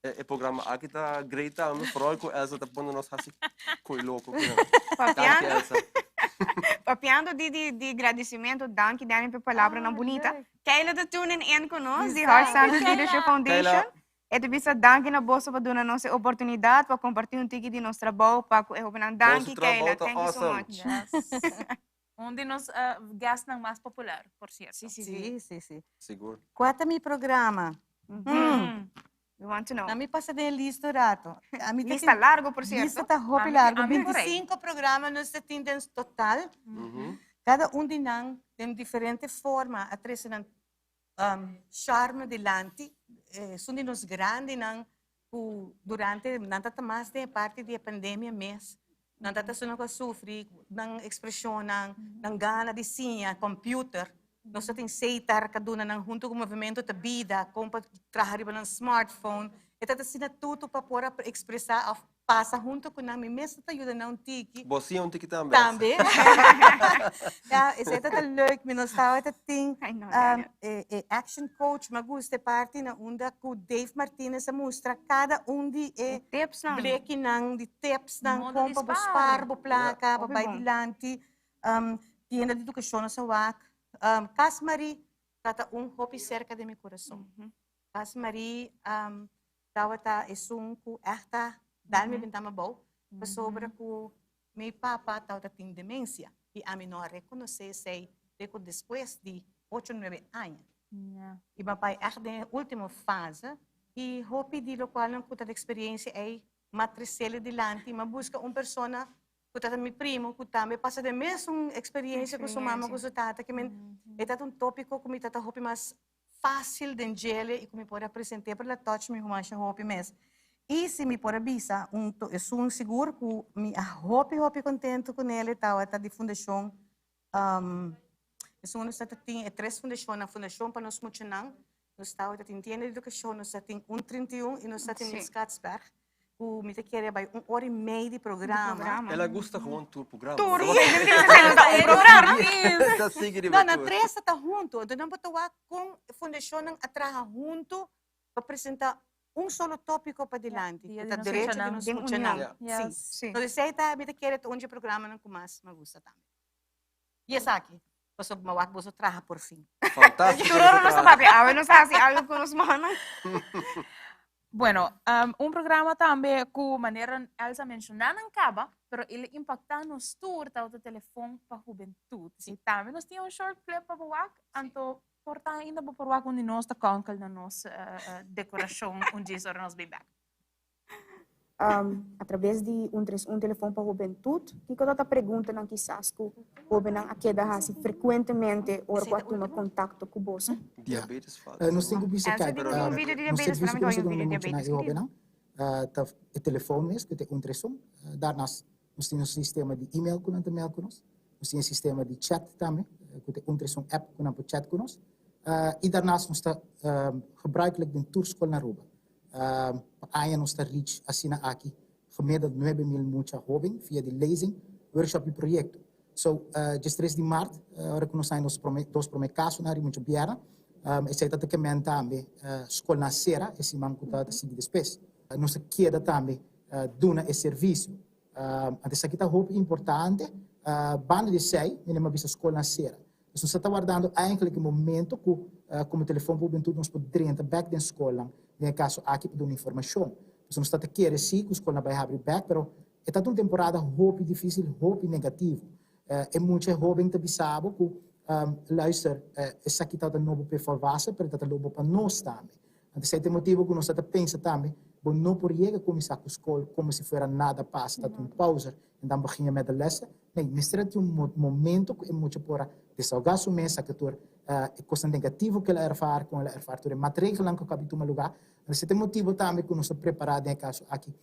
S5: e programa akita great am vooral ko Elsa ta pondo nos hasi coi louco.
S3: Papiando. Papiando di agradecimento, danke Dani per palavra na bonita. Kaila da tunen in conosco di Heart Center Leadership Foundation. E te bisa danke na bossa para dar nossa oportunidade para compartilhar um tiki de nosso trabalho para que eu venha danke Kaila. Thank you so much.
S2: De nos gastos mais popular, por certo.
S4: Sim.
S5: Seguro.
S4: Qual é o meu programa?
S3: We want to know.
S4: A mim passa de lista rato.
S3: Lista largo, por certo.
S4: Lista tá roupa largo. 25 programas nós temos total. Cada de nós tem diferente forma, atrasando charme delante. São de nós grandes durante mais de parte da pandemia mês. Não está sendo que sofrer, não expressão, não gana de sinha, computer. Nós temos aceitar cada um junto com o movimento da vida, como trabalhar no smartphone. E está sendo tudo para poder expressar, passa junto com nós, mesmo está ajudando um tiki.
S5: Você um tiki também.
S4: Também. Isso é leuk, mas nós temos action coach, mas gusta parte na onda com Dave Martinez mostra cada de
S3: tips
S4: de tips como para buscar placa, para vai dilante, tienda de educação sa wak. Casmari trata hobby cerca de meu coração. Casmari tawata ku erta dahil may bintama bau, pasobra ko may papa tawata ting demência e a mim não reconhecer sei depois de 8-9 anos. E papai na última fase e hope de lo qual não puta de experiência é matricele dilante, mas busca persona que meu primo, que também passa de mesma experiência com sua mama, com sua tata, que é tópico que me tata hope mais fácil de entender e como pode apresentar para touch me como acha hope mesmo. E se me pode avisar, é seguro que me hope contento com ele, tá de fundação. Nós temos 3 fundações, a fundação para nós funcionar, nós temos tienda de educação, nós temos 131 e nós temos Skatsberg. O me te quer vai 1h30 de programa.
S5: Ela gosta com o programa.
S4: Não, na 3 está junto. Então não pode com a fundação atrás junto para apresentar solo tópico para diante. Está direito de nos funcionar. Sim. Então você está me te quer onde programa não começa, mas gosta também. E essa aqui, você mawak você traha por fim.
S5: Fantástico.
S3: Turoro nos papi, não sabe algo com os manos.
S2: Bueno, programa também com maneira Elsa mencionou não acaba, mas ele impacta nos tour do telefone para a juventude. E também nós temos short clip para o então portanto ainda para o onde nós está com na nossa decoração onde isso nós bem back.
S13: Através de telefone para a juventude, que eu estou perguntando quizás que o jovem aqueda frequentemente ou quando toma contato com você.
S5: Diabetes fala.
S10: Nós temos visto que
S3: um vídeo de diabetes para mim que é um vídeo de diabetes.
S10: O telefone que tem telefone, daarnaast nós temos um sistema de e-mail que nós temos nós temos um sistema de chat também, que tem telefone app que nós chat com nós. E daarnaast nós está gebruikelijk de toerschool naar Aruba. Ayan nos reach asina aqui gemiddeld 9.000 mucha jovem via de lezing workshop e projeto. So, just 3 de março, reconhecemos os primeiros casos na muito biara. Esse é também também escola na Sera, esse manco da seguinte espécie. Nós queda também dona esse serviço. Até aqui está hope importante. Banda de 6, nenhuma vez escola na Sera. Nós estamos aguardando eigenlijk momento que como telefone juventude nós podemos back da escola. Nesse caso, aqui para dar informação. Nós estamos aqui a que a escola vai abrir back, mas é uma temporada hope difícil, hope negativo. É muito jovem que sabe que luister, essa aqui está de novo para volwassen, mas está novo para nós também. Então, esse é o motivo que nós estamos pensando também, que não poderia começar com a escola como se fosse nada passa, está uma pausa, então beginnen met de lessen. Nee, mistura um momento que é muito para desahogar sua mesa, que tu coisa negativa que ela erfar, com ela erfar, tu material que cabe tomar lugar. Esse é o motivo também que nós preparamos em caso aqui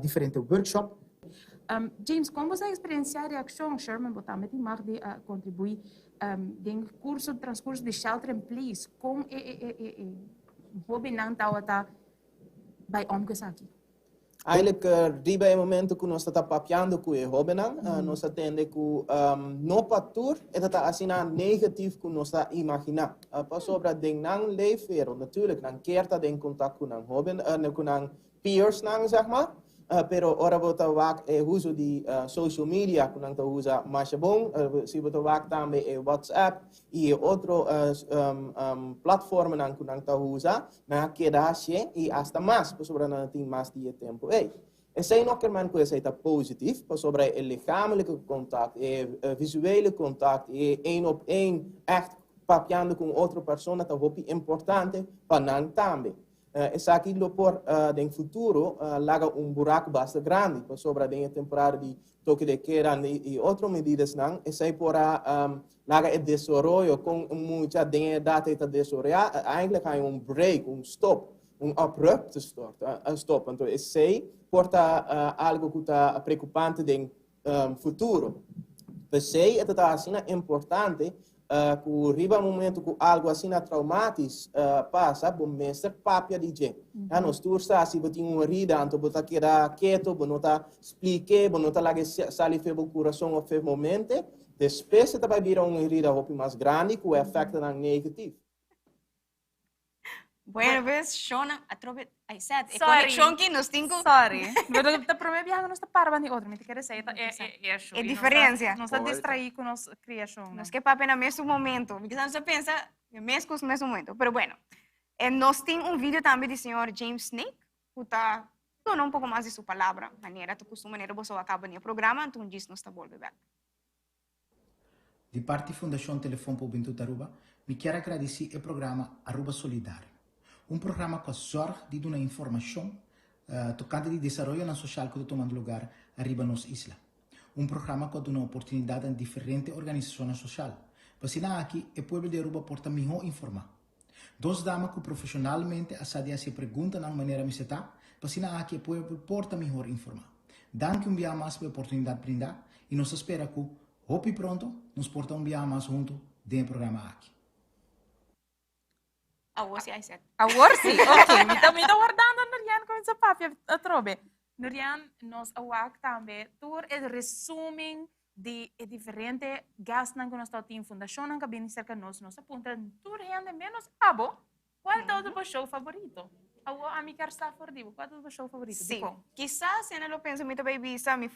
S10: diferente workshop.
S2: James, como você experienciar a reação, Sherman, botar met die mag die contribuir den curso, transcurso de shelter in place, como hobby não tá bij omgezakt.
S12: Eigenlijk, riba é momento que nós estamos papiando com o Robenan, nós atende com no patur, e está assim negativo que nós está imaginar. Para sobre den não leefwereld, natuurlijk, dan keert den contact com o Roben, com o peers, zeg maar. Pero ora bota wak uso de social media, que não usa mais bom, se bota wak também WhatsApp e outro plataforma que não usa, na queda-se e hasta mais, para sobre não tem mais de tempo. Esse é que man coisa está positivo, para sobre o lichamelijke contact, o visuele contact, e op echt papiando com outra pessoa, está muito importante para nós também. Essa aqui por no futuro laga buraco bastante grande para sobre a temporada de toque de queda e outras medidas não essa por laga desenvolvimento com muita data de desenvolver eigenlijk há break stop abrupt stop então esse porta algo que está preocupante no futuro pensei é assim importante que arriba momento que algo assim traumático passa, bom mestre papia de gente. Nós tursa se botar uma rida, então botar quedar quieto, botar explique, botar lá que sali fez o coração ou fez momento, depois você vai virar uma rida mais grande que o efeito negativo.
S3: Bueno, ves, Shona, atrobe, I said,
S2: Sorry.
S3: que nos tenho...
S2: Sorry. Mas para mim, viajar não está para de outro, me quer dizer,
S3: é diferença.
S2: Não está distrair com nossa criação.
S3: Nós que papo no mesmo momento, porque você pensa, mesmo no mesmo momento. Pero bueno, nós temos vídeo também do senhor James Snake, que está dando pouco mais de sua palavra, maneira que costuma maneira você acaba no programa, então diz nós está voltando.
S10: De parte da Fundação Telefone para o Ubuntu Aruba, me quero agradecer o programa Aruba Solidário. Programa que zorga de dar informação tocante de desenvolvimento social que está tomando lugar arriba nos isla. Programa que dá uma oportunidade a diferentes organizações sociais. Para aqui, o povo de Aruba porta melhor informar. Duas damas que profissionalmente se perguntam de maneira mais está, para aqui o povo porta melhor informar. Danke dia mais pela oportunidade brindar e nos espera que, hope pronto, nos porta dia mais junto do programa aqui.
S3: Awarsi, I said.
S2: Awarsi, ok. Me está guardando Nurian com essa papia, trobe. Nurian nos awak também, tur el resumen de diferentes gastos que nós estamos em fundação, que bem cerca nós aponta tur rende menos abo. Qual é o teu show favorito? A mi quer estar fordivo. Qual é o teu show favorito?
S3: Sim. Quizás, se não penso muito bem vista, meu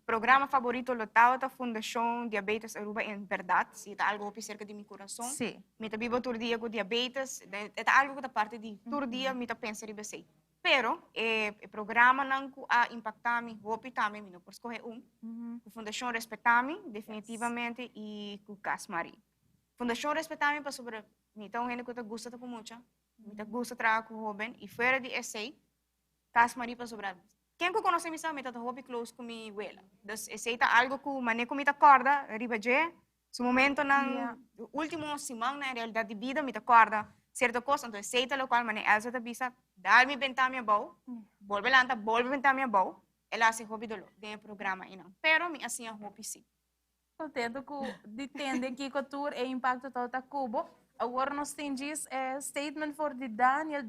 S3: programa favorito lotado da Fundação Diabetes Aruba em verdade, se é algo que cerca de meu coração.
S2: Sim.
S3: Me tá vivo todo dia com diabetes, é algo que tá parte de todo dia me tá pensa de você. Pero o programa não a impactar me hope também, me não por escolher a Fundação Respetar-me definitivamente e com Casmari. Fundação Respetar-me para sobre me tá gente que tá gosta com muito. Me gusta trabalhar com o jovem e fora de esse, Casmari para sobrar. Quem que conhece me sabe, me tá hobby close com minha abuela. Então, esse é algo que manejo me acorda, arriba de, no momento na último semana na realidade de vida me acorda certa coisa, então esse é o qual manejo essa da visa, dar-me bentar minha boa, volve bentar minha boa, ela se hobby do programa e não. Pero me assim a hobby sim.
S2: Contento que detende que a tour é impacto total Cubo. Agora nós temos statement for de Daniel,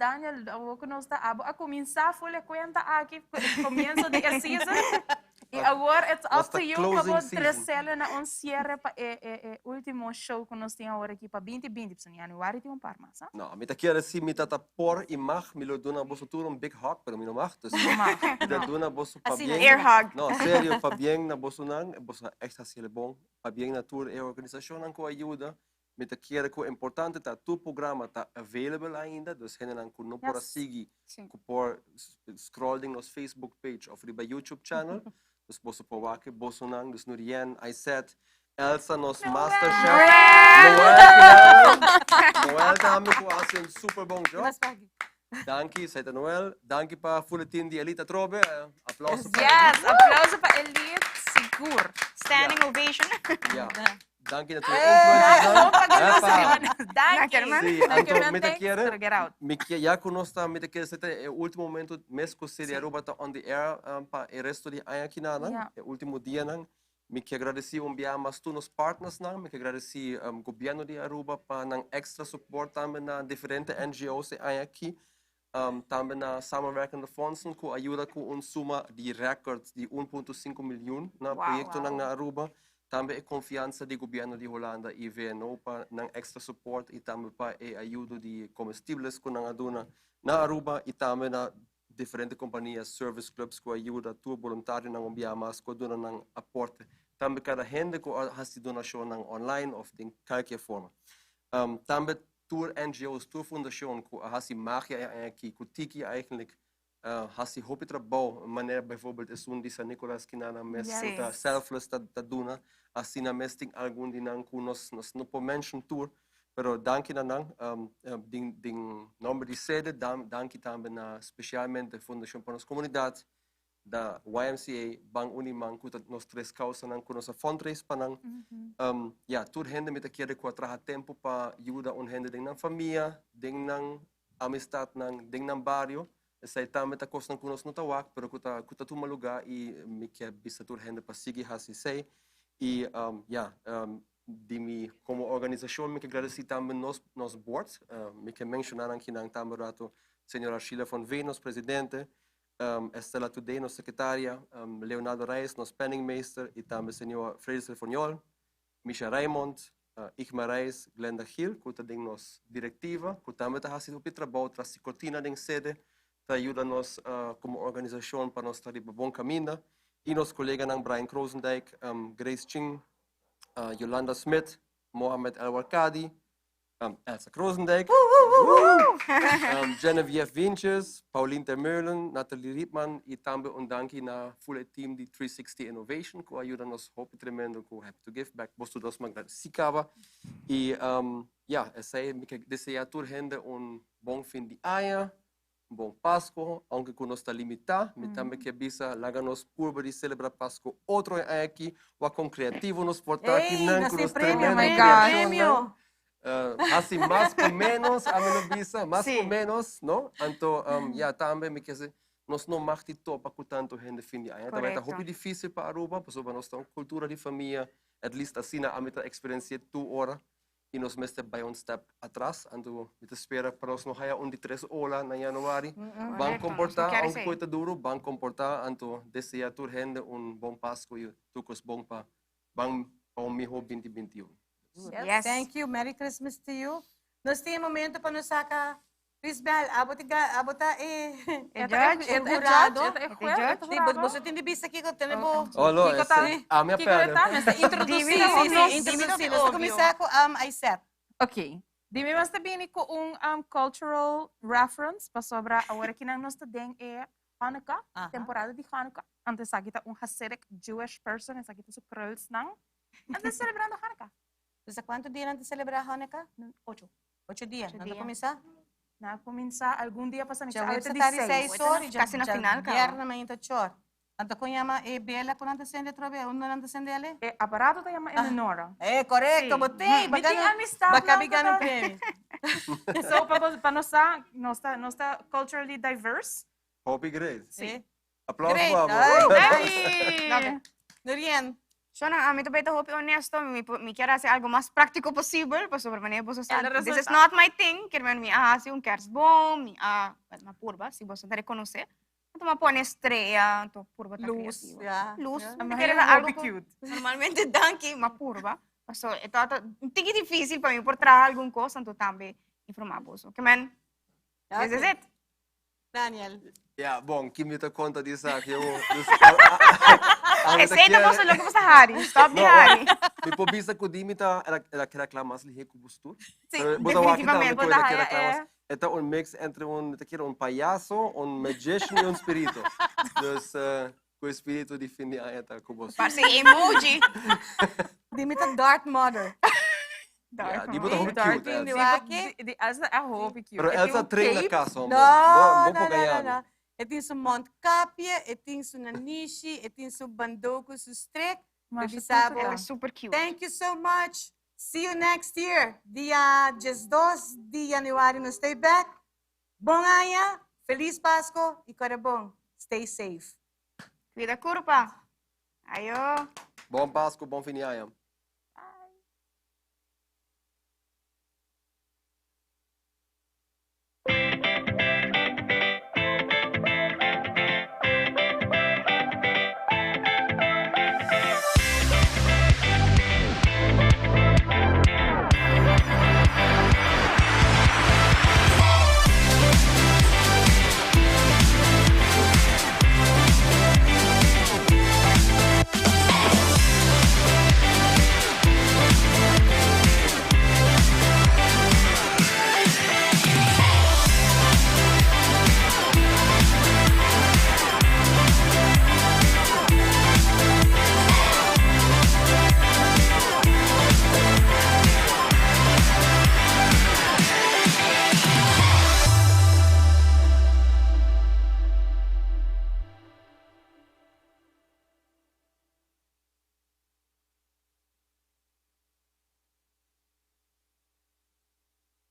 S2: agora nós está a começar a conta aqui, começo de season, e agora é up to you para trazer na cierre para o último show que nós temos agora aqui para 2020, para januário tem par mais.
S5: Não, me quer assim, me tá por e mag, me lo dona bosso tour big hug, pero me não mag, então me dona bosso para bem.
S3: Air hug.
S5: Não, sério, para bem na bosso não, bosso echt assim bom, para bem na tour e organização não com ajuda. Me quer que é importante que o programa está available ainda, então gente não não pode seguir, por scrolling nos Facebook page ou no YouTube channel, então você pode ver, você não, então Nurian, I said, Elsa nos Masterchef, Noel também que faz super bom job. Danke, Seita Noel, danke para o full team de Elite Trobe, aplauso.
S2: Yes, aplauso para Elite.
S3: Sigur. Standing ovation.
S5: Ja. Dank je natuurlijk.
S3: Dank je, man.
S5: Sì,
S3: Dank je,
S5: Anto,
S3: man.
S5: mi te
S3: Thanks.
S5: quiere,
S3: Get out.
S5: ya conosco, mi te quiere, sete el último momento, mes que se Aruba está on the air, pa el resto de año aquí nada,
S2: Ja.
S5: el último día nang, mi que agradeci mas tu nos partners nang, mi que agradeci governo de Aruba pa nang extra support também na diferente NGO's aqui, também na samenwerkende fondsen que ajuda com suma de records de 1,5 milhão na projeto nang na Aruba. Também a confiança do governo de Holanda e VNO para não extra suporte e também para a ajuda de comestíveis que não aduna na Aruba e também na diferentes companhias, service clubs que ajuda tu voluntário não enviar mais que dona não aporte. Também cada gente que faz donação não online ou de qualquer forma. Também tour NGOs, tour fundação que faz magia aqui, que tiki eigenlijk hasi hopi trabalho, maneira bijvoorbeeld is die San Nicolas kinana mes selfless ta duna, assim na mes ting algum dinang ku nos no po mention tour, pero danki na nang ding nome de sede danki também na especialmente Fundação para as Comunidades da YMCA Bang Unimang ku nos tres causa nang ku nos fundraise pa nang tour hende mit akere ku traha tempo pa ajuda hende ding nang família, ding nang amistad nang ding nang barrio. Saya também está costando conosco no tawak, pero kuta tu maluga e me quer bisa tur renda para seguir hasi sei e de mi como organização me quer agradecer também nos boards, me quer mencionar aqui nang também rato senhora Sheila von Venus presidente, Estela Today nos secretária, Leonardo Reis nos penningmeester e também senhor Frederic Telefoniol, Misha Raymond, Igma Reis, Glenda Hill, kuta ding nos directiva, kuta também está hasi upi trabalho tras si cortina ding sede ajuda-nos como organização para nós estar em bom caminho. E nossos colegas Brian Krosendijk, Grace Ching, Yolanda Smith, Mohamed El Warkadi, Elsa Krosendijk, Genevieve Winches, Pauline Termeulen, Nathalie Rietman e também danke na full team de 360 Innovation que ajuda-nos hope tremendo com Happy to Give Back. Bosto dos magradecicava. E essa é que desejar tur rende bom fim de ano. Bom Páscoa, aunque que nós está limitado, mas também que bisa laga nos curva de celebrar Páscoa outro aqui, o com criativo nos portar aqui não que nos
S4: prêmio.
S5: Assim mais com menos, a menos bisa, mais com menos, não? Então, também me quer dizer, nós não marti topa com tanto gente fim de ano, também está muito difícil para Aruba, porque nós temos cultura de família, at least assim a minha experiência 2 horas. E nós mestre by um step atrás, ando me espera para nós não haya de 3 horas na januário. Vamos comportar, aunque coisa duro, vamos comportar, ando desejar tur rende bom Páscoa e tucos bom para o melhor 2021.
S4: Yes. Thank you. Merry Christmas to you. Nós temos momento para nos sacar. Crisbel, abota jurado. Você tem de vista aqui que eu tenho bom.
S5: Olha, a minha perna.
S4: Introduzir. Vamos começar com Aisset.
S2: Ok. Dime mas também com cultural reference para sobre a hora que nós estamos é Hanukkah, temporada de Hanukkah. Antes aqui está Hasidic Jewish person, essa aqui está su pearls nang. Antes celebrando Hanukkah.
S4: Você quanto dia antes de celebrar Hanukkah? 8 dias. Não começar?
S2: Na começar algum dia passando
S4: já vai estar 6 horas,
S3: quase na final, cara.
S4: Viernes ainda chor. Então com chama e bela com anda sendo trobe, onde anda sendo ele?
S2: É aparato da chama Eleonora.
S4: É correto, botei, bacana prêmio.
S2: So para nós está culturally diverse.
S5: Hope great.
S2: Sim.
S5: Aplausos para
S4: Nurien.
S3: Shona, a mí también te honesto, me quiero hacer algo más práctico posible, pues sobre manera vos this is not my thing, quiero ver hacer un kerstboom, una purva, si vos te reconocer, então me pone estrella, então purva tá
S4: luz,
S3: luz,
S2: me
S3: quero algo cute. Normalmente danke, uma purva, so é um tique difícil para mim por trazer alguma coisa, então também informar vos, ok man? This is it.
S4: Daniel.
S5: Ja, bom, que me dá conta disso aqui.
S3: Aceita você logo você Harry, stop de Harry.
S5: Me pobisa que o Dimita era que reclama se com postura.
S3: Sim, definitivamente.
S5: É mix entre palhaço, magician e espírito. Então, com o espírito de fim de ano tá com você.
S3: Parece emoji.
S4: Dimita Darth Mother.
S5: Dimita cute.
S2: Elsa é roupa cute.
S5: Pero Elsa treina casa.
S4: Não. Tem su Montcapia, tem su Nanishi, tem su Bandoko, su Strek.
S2: Masha
S4: Sabo.
S2: tudo tá.
S3: Super cute.
S4: Thank you so much. See you next year. Dia 12 de Januário no Stay Back. Bom Aya, Feliz Páscoa e Cora bom. Stay safe.
S3: Cuida curpa. Ayo.
S5: Bom Páscoa, bom fim de ano.